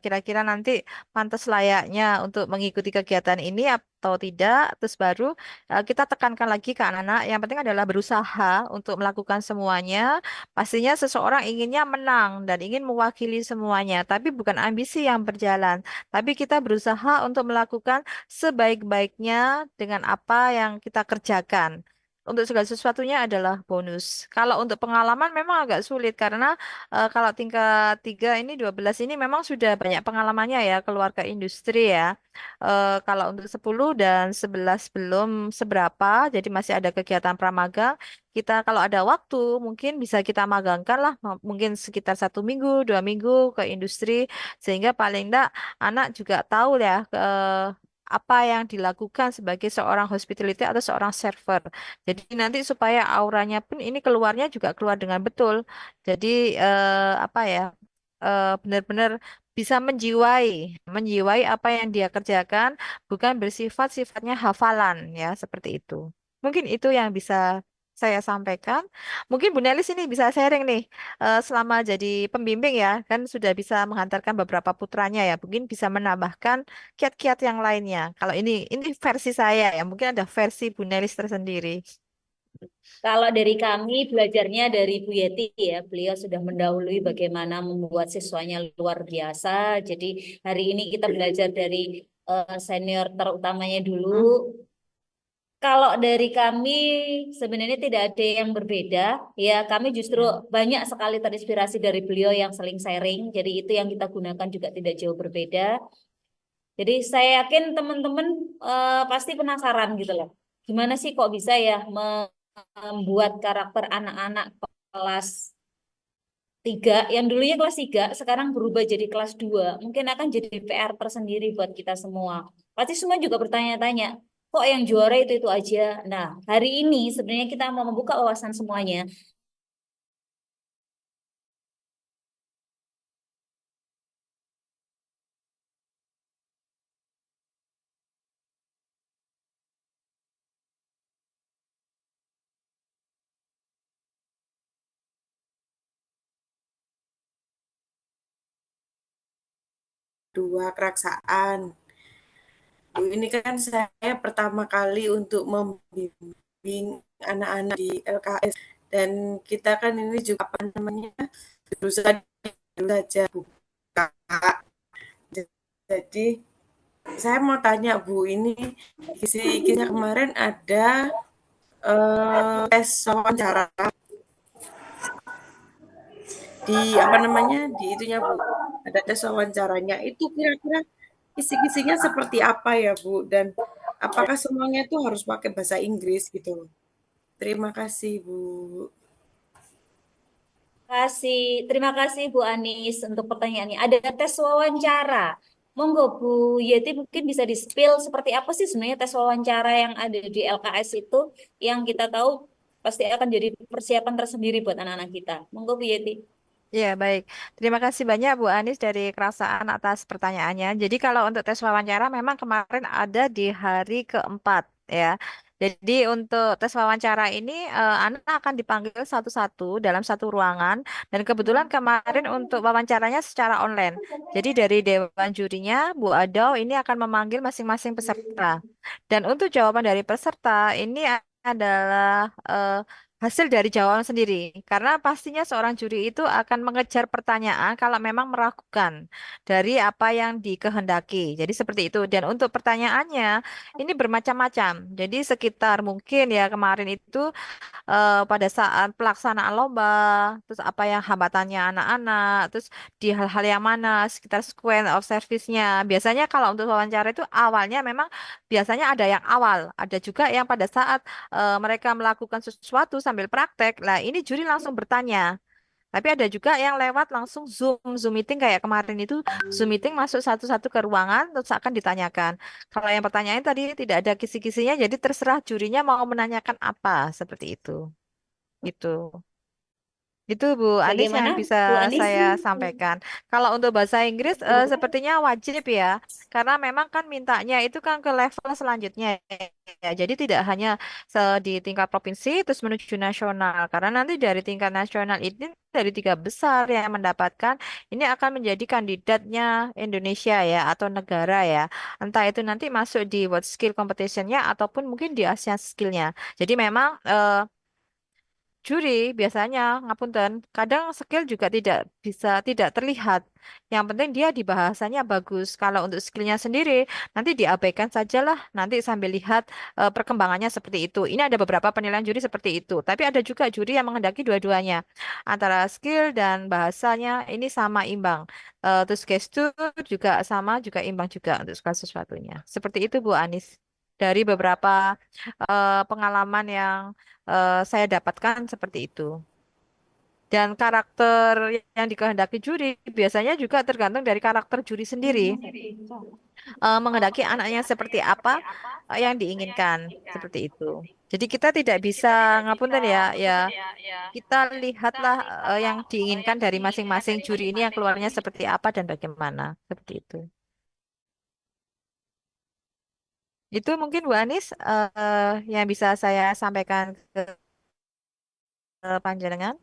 kira-kira nanti pantas layaknya untuk mengikuti kegiatan ini atau tidak, terus baru kita tekankan lagi ke anak-anak. Yang penting adalah berusaha untuk melakukan semuanya. Pastinya seseorang inginnya menang dan ingin mewakili semuanya, tapi bukan ambisi yang berjalan, tapi kita berusaha untuk melakukan sebaik-baiknya dengan apa yang kita kerjakan. Untuk segala sesuatunya adalah bonus. Kalau untuk pengalaman memang agak sulit karena kalau tingkat 3 ini 12 ini memang sudah banyak pengalamannya ya keluar ke industri ya. Kalau untuk 10 dan 11 belum seberapa, jadi masih ada kegiatan pramagang. Kita kalau ada waktu mungkin bisa kita magangkan lah, mungkin sekitar 1 minggu, 2 minggu ke industri sehingga paling enggak anak juga tahu ya apa yang dilakukan sebagai seorang hospitality atau seorang server. Jadi nanti supaya auranya pun ini keluarnya juga keluar dengan betul. Jadi apa ya, benar-benar bisa menjiwai apa yang dia kerjakan, bukan bersifat sifatnya hafalan ya seperti itu. Mungkin itu yang bisa saya sampaikan. Mungkin Bu Nelis ini bisa sharing nih, selama jadi pembimbing ya, kan sudah bisa menghantarkan beberapa putranya ya, mungkin bisa menambahkan kiat-kiat yang lainnya. Kalau ini versi saya ya, mungkin ada versi Bu Nelis tersendiri. Kalau dari kami belajarnya dari Bu Yeti ya, beliau sudah mendahului bagaimana membuat siswanya luar biasa. Jadi hari ini kita belajar dari senior terutamanya dulu. Hmm. Kalau dari kami sebenarnya tidak ada yang berbeda. Ya, kami justru banyak sekali terinspirasi dari beliau yang saling sharing. Jadi itu yang kita gunakan juga tidak jauh berbeda. Jadi saya yakin teman-teman pasti penasaran gitu loh. gimana sih kok bisa ya membuat karakter anak-anak kelas 3 yang dulunya kelas 3 sekarang berubah jadi kelas 2 mungkin akan jadi PR tersendiri buat kita semua. Pasti semua juga bertanya-tanya, kok yang juara itu aja. Nah, hari ini sebenarnya kita mau membuka wawasan semuanya. Dua keraksaan. Bu, ini kan saya pertama kali untuk membimbing anak-anak di LKS dan kita kan ini juga apa namanya berusaha saja buka. Jadi saya mau tanya Bu, ini kisi-kisinya kemarin ada tes wawancara di apa namanya di itunya Bu, ada tes wawancaranya itu kira-kira kisi-kisinya seperti apa ya Bu, dan apakah semuanya itu harus pakai bahasa Inggris gitu loh. Terima kasih Bu. Terima kasih Bu Anis untuk pertanyaannya. Ada tes wawancara. Monggo Bu Yeti mungkin bisa di-spill seperti apa sih sebenarnya tes wawancara yang ada di LKS itu yang kita tahu pasti akan jadi persiapan tersendiri buat anak-anak kita. Monggo Bu Yeti. Ya, baik. Terima kasih banyak Bu Anis dari Kerasaan atas pertanyaannya. Jadi kalau untuk tes wawancara memang kemarin ada di hari keempat ya. Jadi untuk tes wawancara ini anak akan dipanggil satu-satu dalam satu ruangan dan kebetulan kemarin untuk wawancaranya secara online. Jadi dari dewan jurinya Bu Ado ini akan memanggil masing-masing peserta. Dan untuk jawaban dari peserta ini adalah hasil dari jawaban sendiri. Karena pastinya seorang juri itu akan mengejar pertanyaan kalau memang meragukan dari apa yang dikehendaki. Jadi seperti itu. Dan untuk pertanyaannya ini bermacam-macam. Jadi sekitar mungkin ya kemarin itu pada saat pelaksanaan lomba, terus apa yang hambatannya anak-anak, terus di hal-hal yang mana sekitar square of service-nya. Biasanya kalau untuk wawancara itu awalnya memang biasanya ada yang awal, ada juga yang pada saat mereka melakukan sesuatu sambil praktek. Lah ini juri langsung bertanya. Tapi ada juga yang lewat langsung Zoom meeting kayak kemarin itu Zoom meeting masuk satu-satu ke ruangan terus akan ditanyakan. Kalau yang pertanyaan tadi tidak ada kisi-kisinya, jadi terserah jurinya mau menanyakan apa seperti itu. Gitu. Itu Bu Anis yang Bagaimana bisa Bu Anis? saya sampaikan. Kalau untuk bahasa Inggris sepertinya wajib ya, karena memang kan mintanya itu kan ke level selanjutnya ya. Jadi tidak hanya di tingkat provinsi terus menuju nasional, karena nanti dari tingkat nasional ini dari tiga besar yang mendapatkan ini akan menjadi kandidatnya Indonesia ya atau negara ya. Entah itu nanti masuk di World Skill Competition-nya ataupun mungkin di Asian Skill-nya. Jadi memang juri biasanya ngapunten, kadang skill juga tidak terlihat. Yang penting dia di bahasanya bagus. Kalau untuk skillnya sendiri nanti diabaikan sajalah. Nanti sambil lihat perkembangannya seperti itu. Ini ada beberapa penilaian juri seperti itu. Tapi ada juga juri yang menghendaki dua-duanya antara skill dan bahasanya ini sama imbang. Terus gestur juga sama juga imbang juga untuk segala sesuatunya. Seperti itu Bu Anis. Dari beberapa pengalaman yang saya dapatkan seperti itu. Dan karakter yang dikehendaki juri biasanya juga tergantung dari karakter juri sendiri. Menghendaki anaknya seperti apa yang diinginkan seperti itu. Jadi kita tidak bisa ngapunten ya, ya kita lihatlah yang diinginkan dari masing-masing juri ini yang keluarnya seperti apa dan bagaimana seperti itu. Itu mungkin Bu Anis yang bisa saya sampaikan ke panjenengan.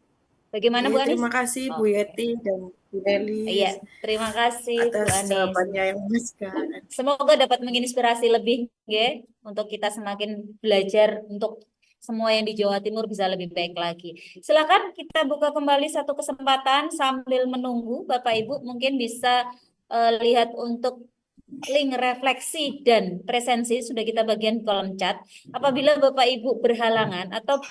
Bagaimana Oke, Bu Anis? terima kasih Bu Oh, Yeti dan Bu iya, Nelis terima kasih Bu atas Anis. jawabannya yang memuaskan. Semoga dapat menginspirasi lebih, ya, untuk kita semakin belajar untuk semua yang di Jawa Timur bisa lebih baik lagi. Silakan kita buka kembali satu kesempatan sambil menunggu Bapak Ibu mungkin bisa lihat untuk link refleksi dan presensi sudah kita bagian di kolom chat. Apabila Bapak Ibu berhalangan atau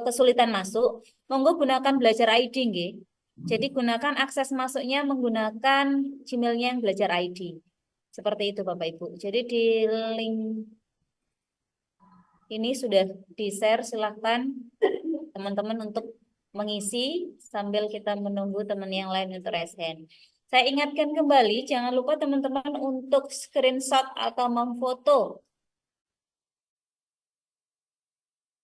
kesulitan masuk, monggo gunakan belajar ID, nggih. Jadi gunakan akses masuknya menggunakan Gmail-nya yang belajar ID. Seperti itu Bapak Ibu. Jadi di link Ini sudah di-share, silahkan teman-teman untuk mengisi sambil kita menunggu teman yang lain untuk raise hand. Saya ingatkan kembali, jangan lupa teman-teman untuk screenshot atau memfoto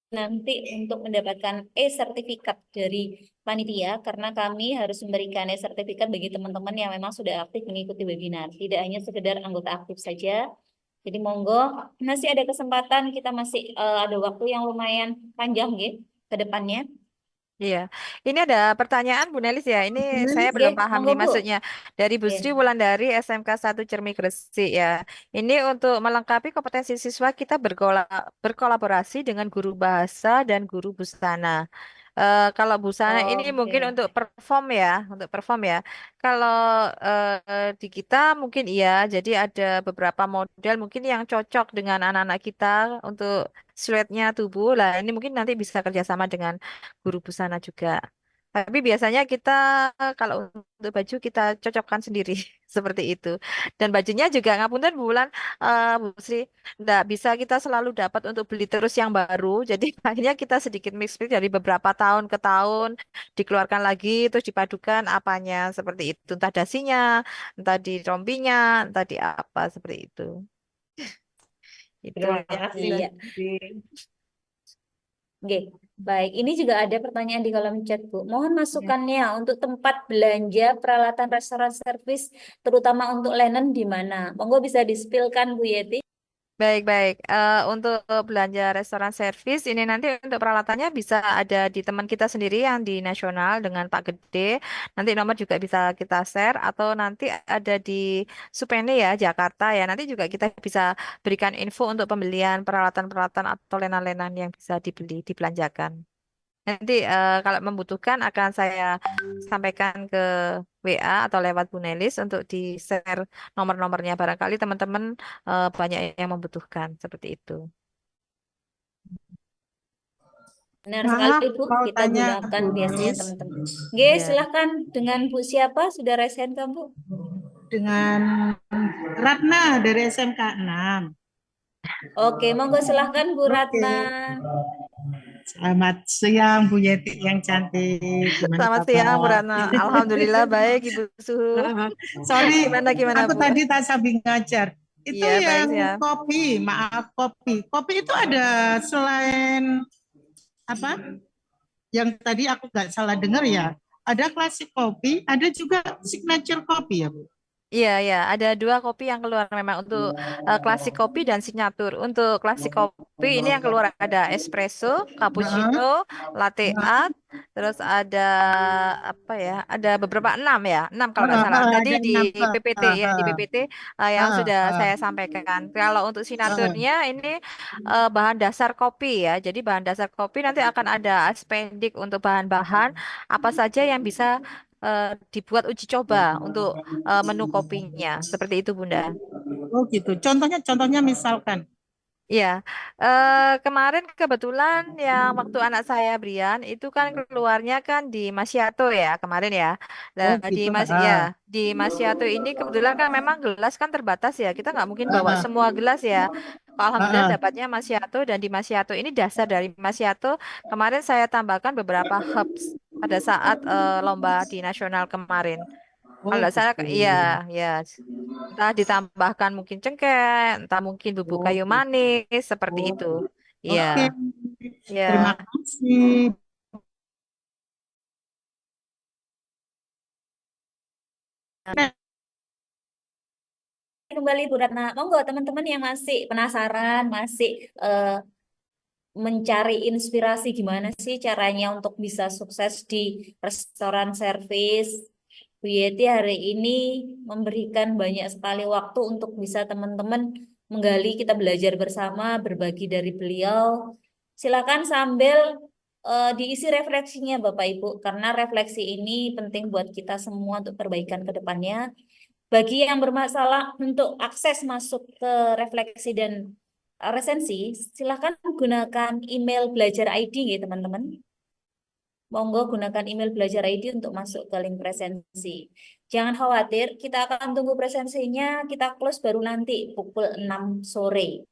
nanti untuk mendapatkan e-sertifikat dari panitia, karena kami harus memberikan e-sertifikat bagi teman-teman yang memang sudah aktif mengikuti webinar, tidak hanya sekedar anggota aktif saja. Jadi monggo, masih ada kesempatan, kita masih ada waktu yang lumayan panjang gitu ke depannya. Iya, ini ada pertanyaan Bu Nelis ya. Ini saya Oke, belum paham monggo nih Bu. maksudnya. Dari Bu Ya. Sri Wulandari SMK 1 Cermi Gresik ya. Ini untuk melengkapi kompetensi siswa kita berkolaborasi dengan guru bahasa dan guru busana. Kalau busana ini mungkin Oke. untuk perform ya, untuk perform ya. Kalau di kita mungkin iya, jadi ada beberapa model mungkin yang cocok dengan anak-anak kita untuk siluetnya tubuh. Lah, ini mungkin nanti bisa kerjasama dengan guru busana juga. Tapi biasanya kita kalau untuk baju kita cocokkan sendiri seperti itu. Dan bajunya juga ngapunten Bu Wulan, Bu Sri, nggak bisa kita selalu dapat untuk beli terus yang baru. Jadi akhirnya kita sedikit mix dari beberapa tahun ke tahun dikeluarkan lagi terus dipadukan apanya seperti itu. Entah dasinya, entah di rompinya, entah di apa seperti itu. Itu Terima yang kasih bisa ya. Oke, baik. Ini juga ada pertanyaan di kolom chat, Bu. Mohon masukannya untuk tempat belanja peralatan restoran servis, terutama untuk linen di mana? Monggo bisa di-spillkan, Bu Yeti. Baik-baik. Untuk belanja restoran servis ini nanti untuk peralatannya bisa ada di teman kita sendiri yang di nasional dengan Pak Gede. Nanti nomor juga bisa kita share atau nanti ada di Supene ya Jakarta ya. Nanti juga kita bisa berikan info untuk pembelian peralatan-peralatan atau lenan-lenan yang bisa dibeli, dibelanjakan. Nanti kalau membutuhkan akan saya sampaikan ke WA atau lewat Bu Nelis untuk di-share nomor-nomornya. Barangkali teman-teman banyak yang membutuhkan seperti itu. Benar sekali, Maaf, Bu. mau Kita tanya gunakan Bu biasanya Nelis teman-teman. Oke, Ya. silahkan dengan Bu siapa? Sudah raise hand, kan, Bu? dengan Ratna dari SMK 6. Oke, monggo silahkan Bu Oke, Ratna. selamat siang Bu Yeti yang cantik. Gimana Selamat siang, Bu kabar? Rana. Alhamdulillah baik, Ibu Suhu. Sorry, Gimana, aku Bu? tadi tak sambil ngajar. Itu Iya, baik yang siap. kopi, maaf kopi. Kopi itu ada selain apa? Yang tadi aku nggak salah dengar ya. Ada klasik kopi, ada juga signature kopi ya Bu. Iya, iya, ada dua kopi yang keluar memang untuk klasik kopi dan signatur. Untuk klasik kopi ini yang keluar ada espresso, cappuccino, Nah, latte nah, art, terus ada apa ya? Ada beberapa enam ya, enam kalau nggak salah. Tadi ada di enam. PPT ya, di PPT yang sudah saya sampaikan. Kalau untuk signaturnya ini bahan dasar kopi ya. Jadi bahan dasar kopi nanti akan ada expendik untuk bahan-bahan apa saja yang bisa dibuat uji coba untuk menu kopinya. Seperti itu, Bunda. Oh gitu. Contohnya misalkan. Iya, kemarin kebetulan yang waktu anak saya Brian itu kan keluarnya kan di Masyato ya kemarin ya. Nah, Oh di gitu. Mas ya di Masyato ini kebetulan kan memang gelas kan terbatas ya. Kita nggak mungkin bawa Ah, semua gelas ya. Alhamdulillah ah. dapatnya Masyato dan di Masyato ini dasar dari Masyato kemarin saya tambahkan beberapa herbs pada saat lomba di nasional kemarin. Kalau Oh nggak salah, gitu. iya, ya. Entah ditambahkan mungkin cengkeh, entah mungkin bubuk Oh kayu gitu. manis, seperti Oh, itu. Iya, oke. iya. Terima kasih. Kembali Bu Ratna. Monggo teman-teman yang masih penasaran, masih eh, mencari inspirasi gimana sih caranya untuk bisa sukses di restoran servis. Bu Yeti hari ini memberikan banyak sekali waktu untuk bisa teman-teman menggali, kita belajar bersama, berbagi dari beliau. Silakan sambil diisi refleksinya Bapak Ibu, karena refleksi ini penting buat kita semua untuk perbaikan ke depannya. Bagi yang bermasalah untuk akses masuk ke refleksi dan resensi, silakan gunakan email belajar ID ya teman-teman. Monggo gunakan email belajar ID untuk masuk ke link presensi. Jangan khawatir, kita akan tunggu presensinya, kita close baru nanti pukul 6 sore.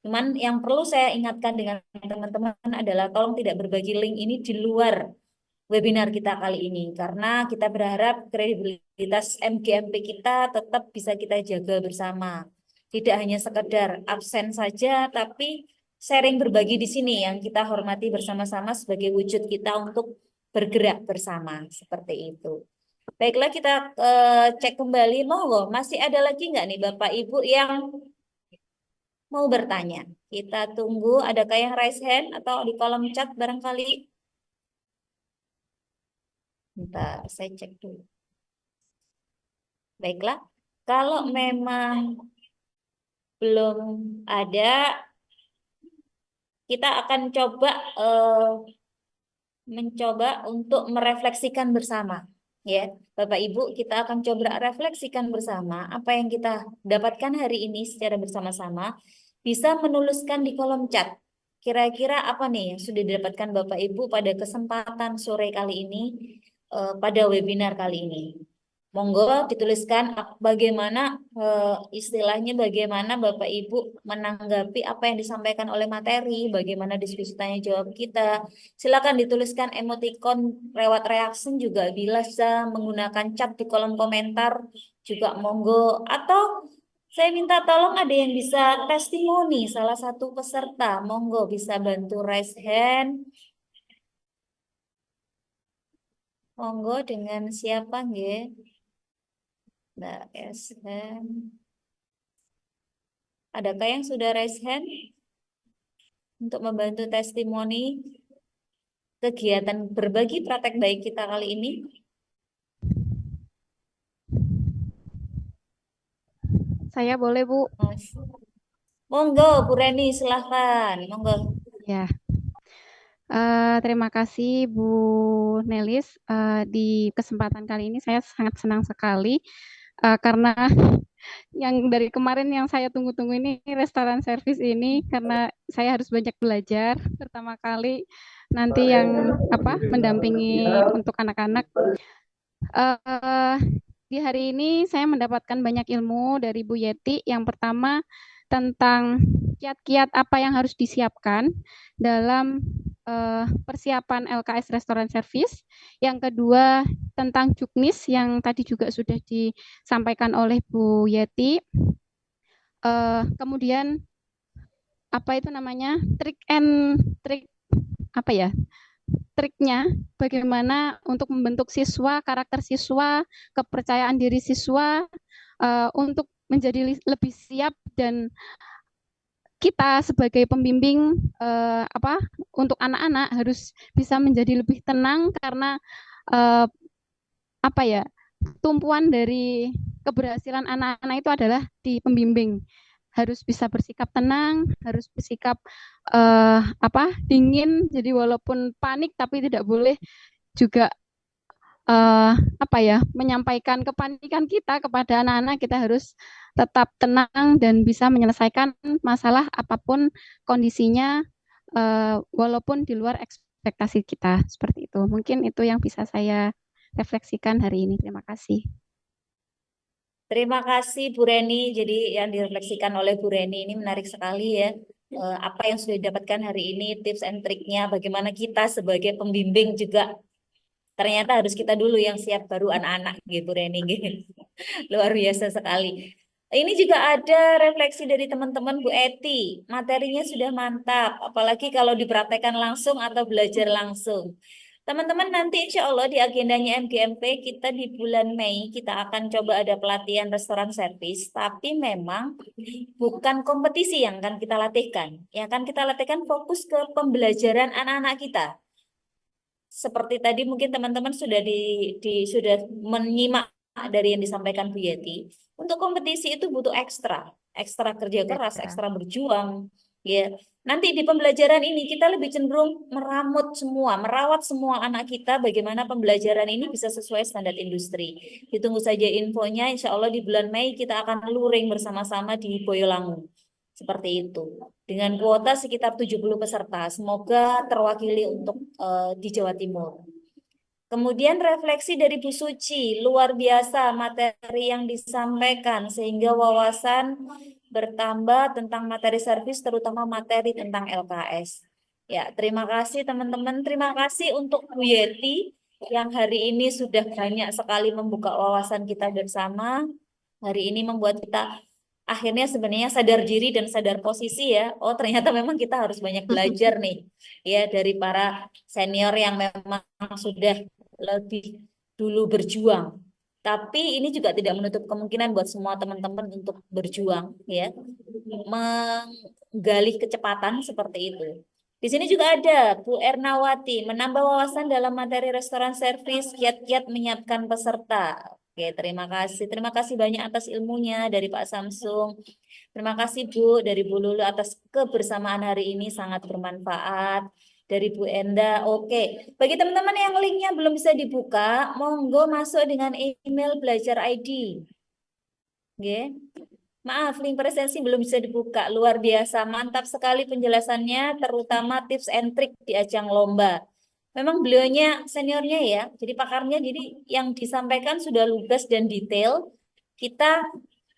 Cuman yang perlu saya ingatkan dengan teman-teman adalah tolong tidak berbagi link ini di luar webinar kita kali ini karena kita berharap kredibilitas MGMP kita tetap bisa kita jaga bersama. Tidak hanya sekedar absen saja, tapi sharing berbagi di sini yang kita hormati bersama-sama sebagai wujud kita untuk bergerak bersama seperti itu. Baiklah kita cek kembali, monggo masih ada lagi nggak nih Bapak Ibu yang mau bertanya? Kita tunggu, adakah yang raise hand atau di kolom chat barangkali? Bentar, saya cek dulu. Baiklah, kalau memang belum ada, kita akan coba mencoba untuk merefleksikan bersama. Ya, Bapak Ibu, kita akan coba refleksikan bersama apa yang kita dapatkan hari ini secara bersama-sama. Bisa menuliskan di kolom chat. Kira-kira apa nih yang sudah didapatkan Bapak Ibu pada kesempatan sore kali ini, pada webinar kali ini. Monggo dituliskan bagaimana istilahnya bagaimana Bapak Ibu menanggapi apa yang disampaikan oleh materi, bagaimana diskusi tanya jawab kita. Silakan dituliskan emoticon lewat reaction juga bisa menggunakan chat di kolom komentar juga monggo atau saya minta tolong ada yang bisa testimoni salah satu peserta, monggo bisa bantu raise hand. Monggo dengan siapa nggih? Mbak Esen. Adakah yang sudah raise hand untuk membantu testimoni kegiatan berbagi praktek baik kita kali ini? Saya boleh, Bu? Monggo, Bu Reni, silahkan. Monggo. Ya. Terima kasih Bu Nelis. Di kesempatan kali ini saya sangat senang sekali karena yang dari kemarin yang saya tunggu-tunggu ini restoran service ini karena saya harus banyak belajar pertama kali nanti yang mendampingi untuk anak-anak. Di hari ini saya mendapatkan banyak ilmu dari Bu Yeti. Yang pertama tentang kiat-kiat apa yang harus disiapkan dalam persiapan LKS Restoran Service. Yang kedua tentang juknis yang tadi juga sudah disampaikan oleh Bu Yeti. Kemudian triknya bagaimana untuk membentuk siswa, karakter siswa, kepercayaan diri siswa untuk menjadi lebih siap dan kita sebagai pembimbing untuk anak-anak harus bisa menjadi lebih tenang karena tumpuan dari keberhasilan anak-anak itu adalah di pembimbing. Harus bisa bersikap tenang, harus bersikap dingin. Jadi walaupun panik tapi tidak boleh juga menyampaikan kepanikan kita kepada anak-anak. Kita harus tetap tenang dan bisa menyelesaikan masalah apapun kondisinya walaupun di luar ekspektasi kita. Seperti itu. Mungkin itu yang bisa saya refleksikan hari ini. Terima kasih. Terima kasih Bu Reni. Jadi yang direfleksikan oleh Bu Reni ini menarik sekali ya. Apa yang sudah didapatkan hari ini, tips and triknya, bagaimana kita sebagai pembimbing juga ternyata harus kita dulu yang siap baru anak-anak gitu Bu Reni. Luar biasa sekali. Ini juga ada refleksi dari teman-teman Bu Eti. Materinya sudah mantap, apalagi kalau dipraktekkan langsung atau belajar langsung. Teman-teman nanti insya Allah di agendanya MGMP kita di bulan Mei kita akan coba ada pelatihan restoran service, tapi memang bukan kompetisi yang akan kita latihkan. Yang akan kita latihkan fokus ke pembelajaran anak-anak kita. Seperti tadi mungkin teman-teman sudah sudah menyimak dari yang disampaikan Bu Yeti. Untuk kompetisi itu butuh ekstra kerja keras, ekstra berjuang, ya. Nanti di pembelajaran ini kita lebih cenderung merawat semua anak kita bagaimana pembelajaran ini bisa sesuai standar industri. Ditunggu saja infonya, insya Allah di bulan Mei kita akan luring bersama-sama di Boyolangu. Seperti itu. Dengan kuota sekitar 70 peserta. Semoga terwakili untuk di Jawa Timur. Kemudian refleksi dari Bu Suci, luar biasa materi yang disampaikan sehingga wawasan bertambah tentang materi servis, terutama materi tentang LKS. Ya, terima kasih teman-teman. Terima kasih untuk Bu Yeti yang hari ini sudah banyak sekali membuka wawasan kita bersama. Hari ini membuat kita akhirnya sebenarnya sadar diri dan sadar posisi ya. Oh, ternyata memang kita harus banyak belajar nih ya dari para senior yang memang sudah lebih dulu berjuang. Tapi ini juga tidak menutup kemungkinan buat semua teman-teman untuk berjuang ya, menggali kecepatan seperti itu. Di sini juga ada Bu Ernawati, menambah wawasan dalam materi restoran servis, kiat-kiat menyiapkan peserta. Oke, terima kasih. Terima kasih banyak atas ilmunya dari Pak Samsung. Terima kasih Bu dari Bu Lulu atas kebersamaan hari ini sangat bermanfaat. Dari Bu Enda, oke. Bagi teman-teman yang linknya belum bisa dibuka, monggo masuk dengan email belajar ID. Oke. Maaf, link presensi belum bisa dibuka. Luar biasa, mantap sekali penjelasannya, terutama tips and trick di ajang lomba. Memang beliaunya seniornya ya, jadi pakarnya, jadi yang disampaikan sudah lugas dan detail. Kita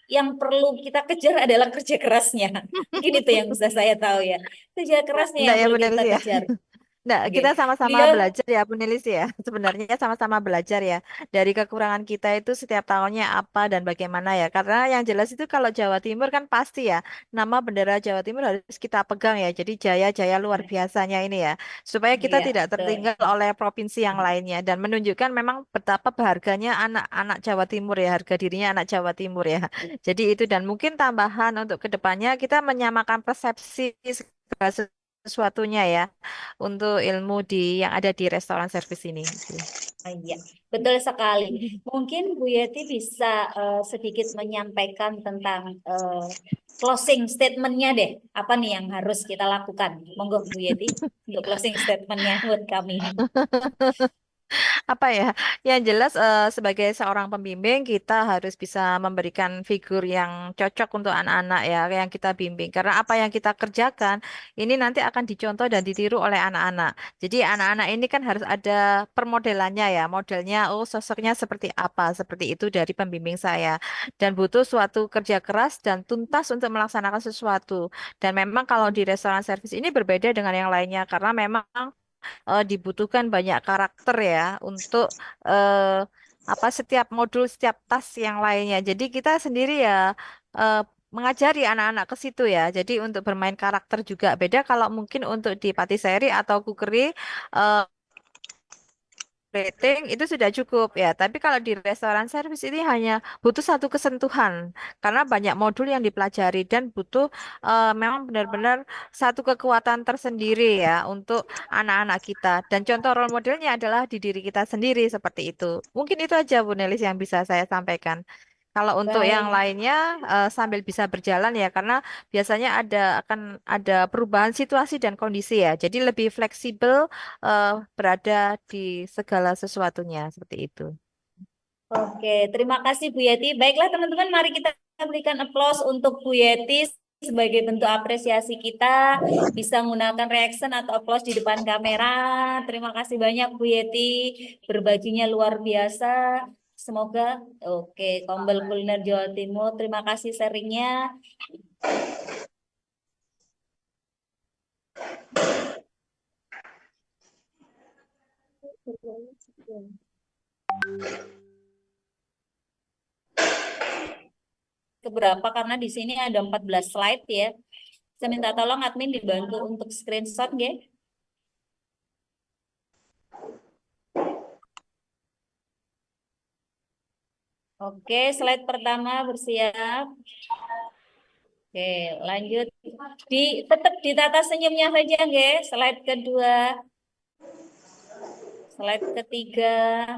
yang perlu kita kejar adalah kerja kerasnya. Mungkin itu yang bisa saya tahu ya. Kerja kerasnya Enggak yang ya perlu Bu kita Nelis ya? kejar. Nah, Oke. kita sama-sama Beliau belajar ya, Bu Nelis ya. Sebenarnya sama-sama belajar ya. Dari kekurangan kita itu setiap tahunnya apa dan bagaimana ya. Karena yang jelas itu kalau Jawa Timur kan pasti ya, nama bendera Jawa Timur harus kita pegang ya. Jadi jaya-jaya luar biasanya ini ya. Supaya kita ya, tidak betul. tertinggal oleh provinsi yang lainnya. Dan menunjukkan memang betapa berharganya anak-anak Jawa Timur ya. Harga dirinya anak Jawa Timur ya. Jadi itu dan mungkin tambahan untuk kedepannya kita menyamakan persepsi segala sesuatunya ya untuk ilmu yang ada di restoran servis ini. Gitu. Iya, betul sekali. Mungkin Bu Yeti bisa sedikit menyampaikan tentang closing statementnya deh. Apa nih yang harus kita lakukan? Monggo Bu Yeti untuk closing statementnya buat kami. Apa ya? Yang jelas sebagai seorang pembimbing kita harus bisa memberikan figur yang cocok untuk anak-anak ya yang kita bimbing. Karena apa yang kita kerjakan ini nanti akan dicontoh dan ditiru oleh anak-anak. Jadi anak-anak ini kan harus ada permodelannya ya. Modelnya oh sosoknya seperti apa? Seperti itu dari pembimbing saya. Dan butuh suatu kerja keras dan tuntas untuk melaksanakan sesuatu. Dan memang kalau di restoran servis ini berbeda dengan yang lainnya karena memang dibutuhkan banyak karakter ya untuk eh, apa setiap modul, setiap tas yang lainnya. Jadi kita sendiri ya eh, mengajari anak-anak ke situ ya. Jadi untuk bermain karakter juga beda kalau mungkin untuk di patisserie atau cookery rating itu sudah cukup ya. Tapi kalau di restoran servis ini hanya butuh satu kesentuhan karena banyak modul yang dipelajari dan butuh memang benar-benar satu kekuatan tersendiri ya untuk anak-anak kita. Dan contoh role modelnya adalah di diri kita sendiri seperti itu. Mungkin itu aja Bu Nelis yang bisa saya sampaikan. Kalau untuk yang Baik. lainnya sambil bisa berjalan ya karena biasanya akan ada perubahan situasi dan kondisi ya. Jadi lebih fleksibel berada di segala sesuatunya seperti itu. Oke, terima kasih Bu Yeti. Baiklah teman-teman, mari kita berikan applause untuk Bu Yeti sebagai bentuk apresiasi kita bisa menggunakan reaction atau applause di depan kamera. Terima kasih banyak Bu Yeti, berbaginya luar biasa. Semoga oke, Kombel Kuliner Jawa Timur. Terima kasih sharingnya. Keberapa karena di sini ada 14 slide ya. Saya minta tolong admin dibantu untuk screenshot ya. Oke, slide pertama bersiap. Oke, lanjut. Tetap ditata senyumnya saja, guys. Slide kedua, slide ketiga,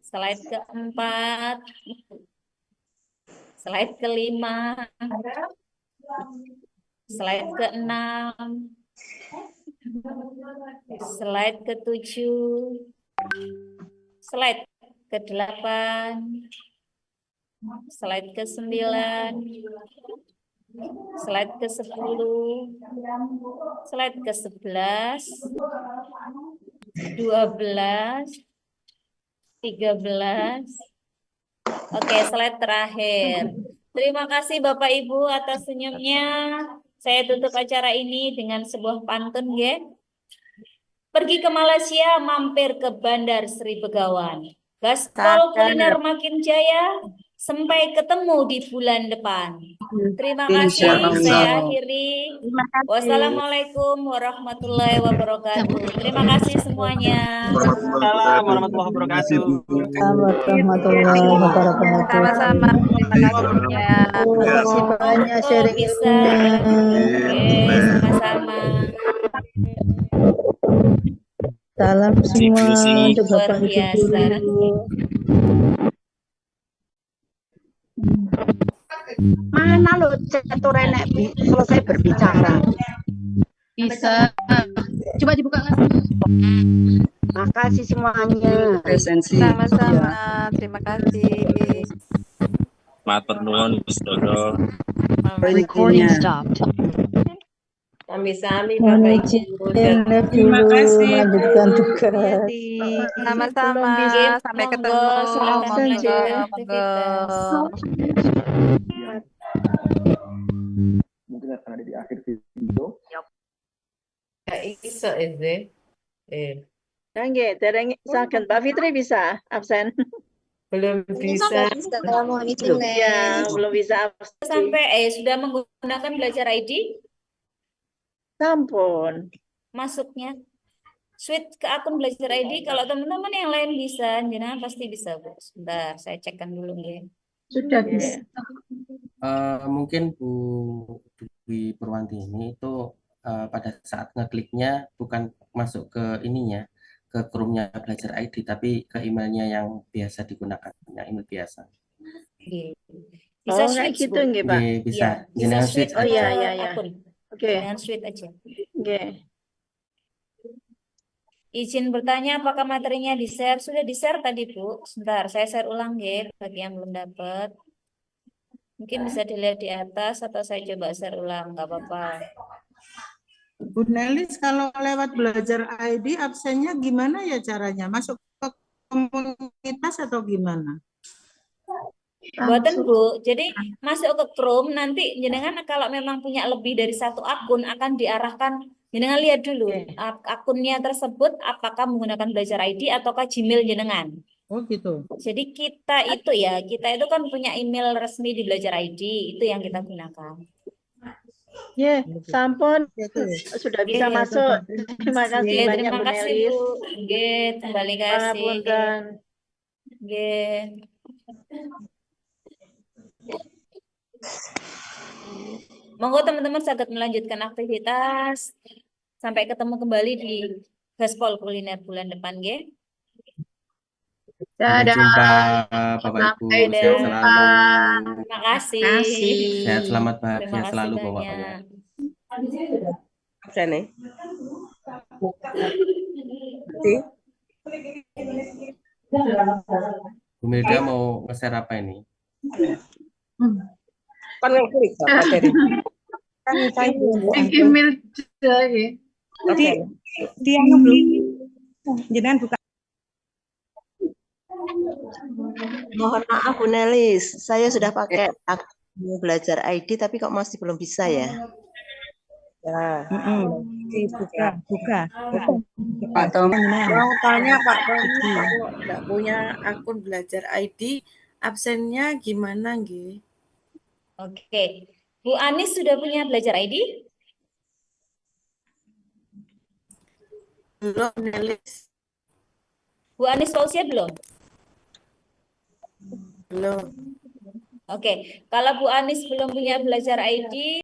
slide keempat, slide kelima, slide keenam, slide ketujuh, slide ke-8, slide ke-9, slide ke-10, slide ke-11, 12, 13. Oke, slide terakhir. Terima kasih Bapak Ibu atas senyumnya. Saya tutup acara ini dengan sebuah pantun, ya. Pergi ke Malaysia, mampir ke Bandar Sri Begawan. Gaspol kuliner makin jaya, sampai ketemu di bulan depan. Terima Insya kasih, saya Allah. akhiri. Terima kasih. Wassalamualaikum warahmatullahi wabarakatuh. Terima kasih semuanya. Waalaikumsalam warahmatullahi Terima kasih, wabarakatuh. Bu. Selamat warahmatullahi wabarakatuh. Sama-sama. Terima kasih ya. Terima kasih banyak Oh, sharing bisa. ilmunya. Oke, sama-sama. Salam semua untuk Luar Bapak Ibu biasa. guru. Mana lo catur enek selesai berbicara? Bisa. Coba dibuka Mas. Makasih semuanya. Presensi. Sama-sama. Terima kasih. Matur nuwun Gus Dodo. Recording stopped. Sami-sami Mohon Bapak izin Ibu. live Terima dulu kasih, melanjutkan Bu. tugas. Sama-sama. Oke, Sampai monggo, ketemu. silakan Absen, Monggo. melanjutkan Cek. aktivitas. Mungkin akan ada di akhir video. Gak iso Eze. Nggih, dereng saged Mbak Fitri bisa absen. Belum bisa. Mohon izin. Iya, belum bisa absen. Sampai sudah menggunakan belajar ID Sampun. masuknya. Switch ke akun belajar ID kalau teman-teman yang lain bisa, jenengan pasti bisa, Bu. Sebentar, saya cekkan dulu ya. Sudah bisa. Mungkin Bu Dwi Purwanti ini itu pada saat ngekliknya bukan masuk ke ininya, ke Chrome-nya belajar ID, tapi ke emailnya yang biasa digunakan, email biasa. Oke. Bisa Oh, kayak switch, gitu Bu. nggih, Pak. Nggih, bisa. Iya, bisa Jenengan switch switch Oh ke iya, aja. iya, iya. akun. Oke. Dengan switch aja. Nggih. Izin bertanya apakah materinya di-share? Sudah di-share tadi, Bu. Sebentar, saya share ulang ya bagi yang belum dapat. Mungkin bisa dilihat di atas atau saya coba share ulang, nggak apa-apa. Bu Nelis, kalau lewat belajar ID absennya gimana ya caranya? Masuk ke komunitas atau gimana? Buatan Bu, jadi masuk ke Chrome nanti jenengan kalau memang punya lebih dari satu akun akan diarahkan, jenengan lihat dulu akunnya tersebut apakah menggunakan belajar ID ataukah Gmail jenengan. Oh gitu. Jadi kita itu kan punya email resmi di belajar ID, itu yang kita gunakan. Ya, sampun sudah bisa masuk. Terima kasih banyak Terima Bu kasih Nelis. Bu. Kembali kasih. Pangapunten. Monggo teman-teman sangat melanjutkan aktivitas. Sampai ketemu kembali di Gaspol Kuliner bulan depan, nggih. Sampai jumpa Bapak Ibu, sehat selalu. Terima kasih. Sehat selamat Terima bahagia kasih selalu banyak. pokoknya. Absen nih. Bu Milda mau nge-share apa ini? Kan ngeklik materi. Kan saya Email ya. Oke. Dia belum. Jenengan buka. Mohon maaf Bu Nelis, saya sudah pakai akun belajar ID tapi kok masih belum bisa ya? Ya. Buka. Pak Tom. Mau tanya Pak Tommy, kalau nggak punya akun belajar ID, absennya gimana nggih? Oke. Bu Anis sudah punya belajar ID? Belum, Nelis. Bu Anis Fausia belum? Belum. Oke. Kalau Bu Anis belum punya belajar ID,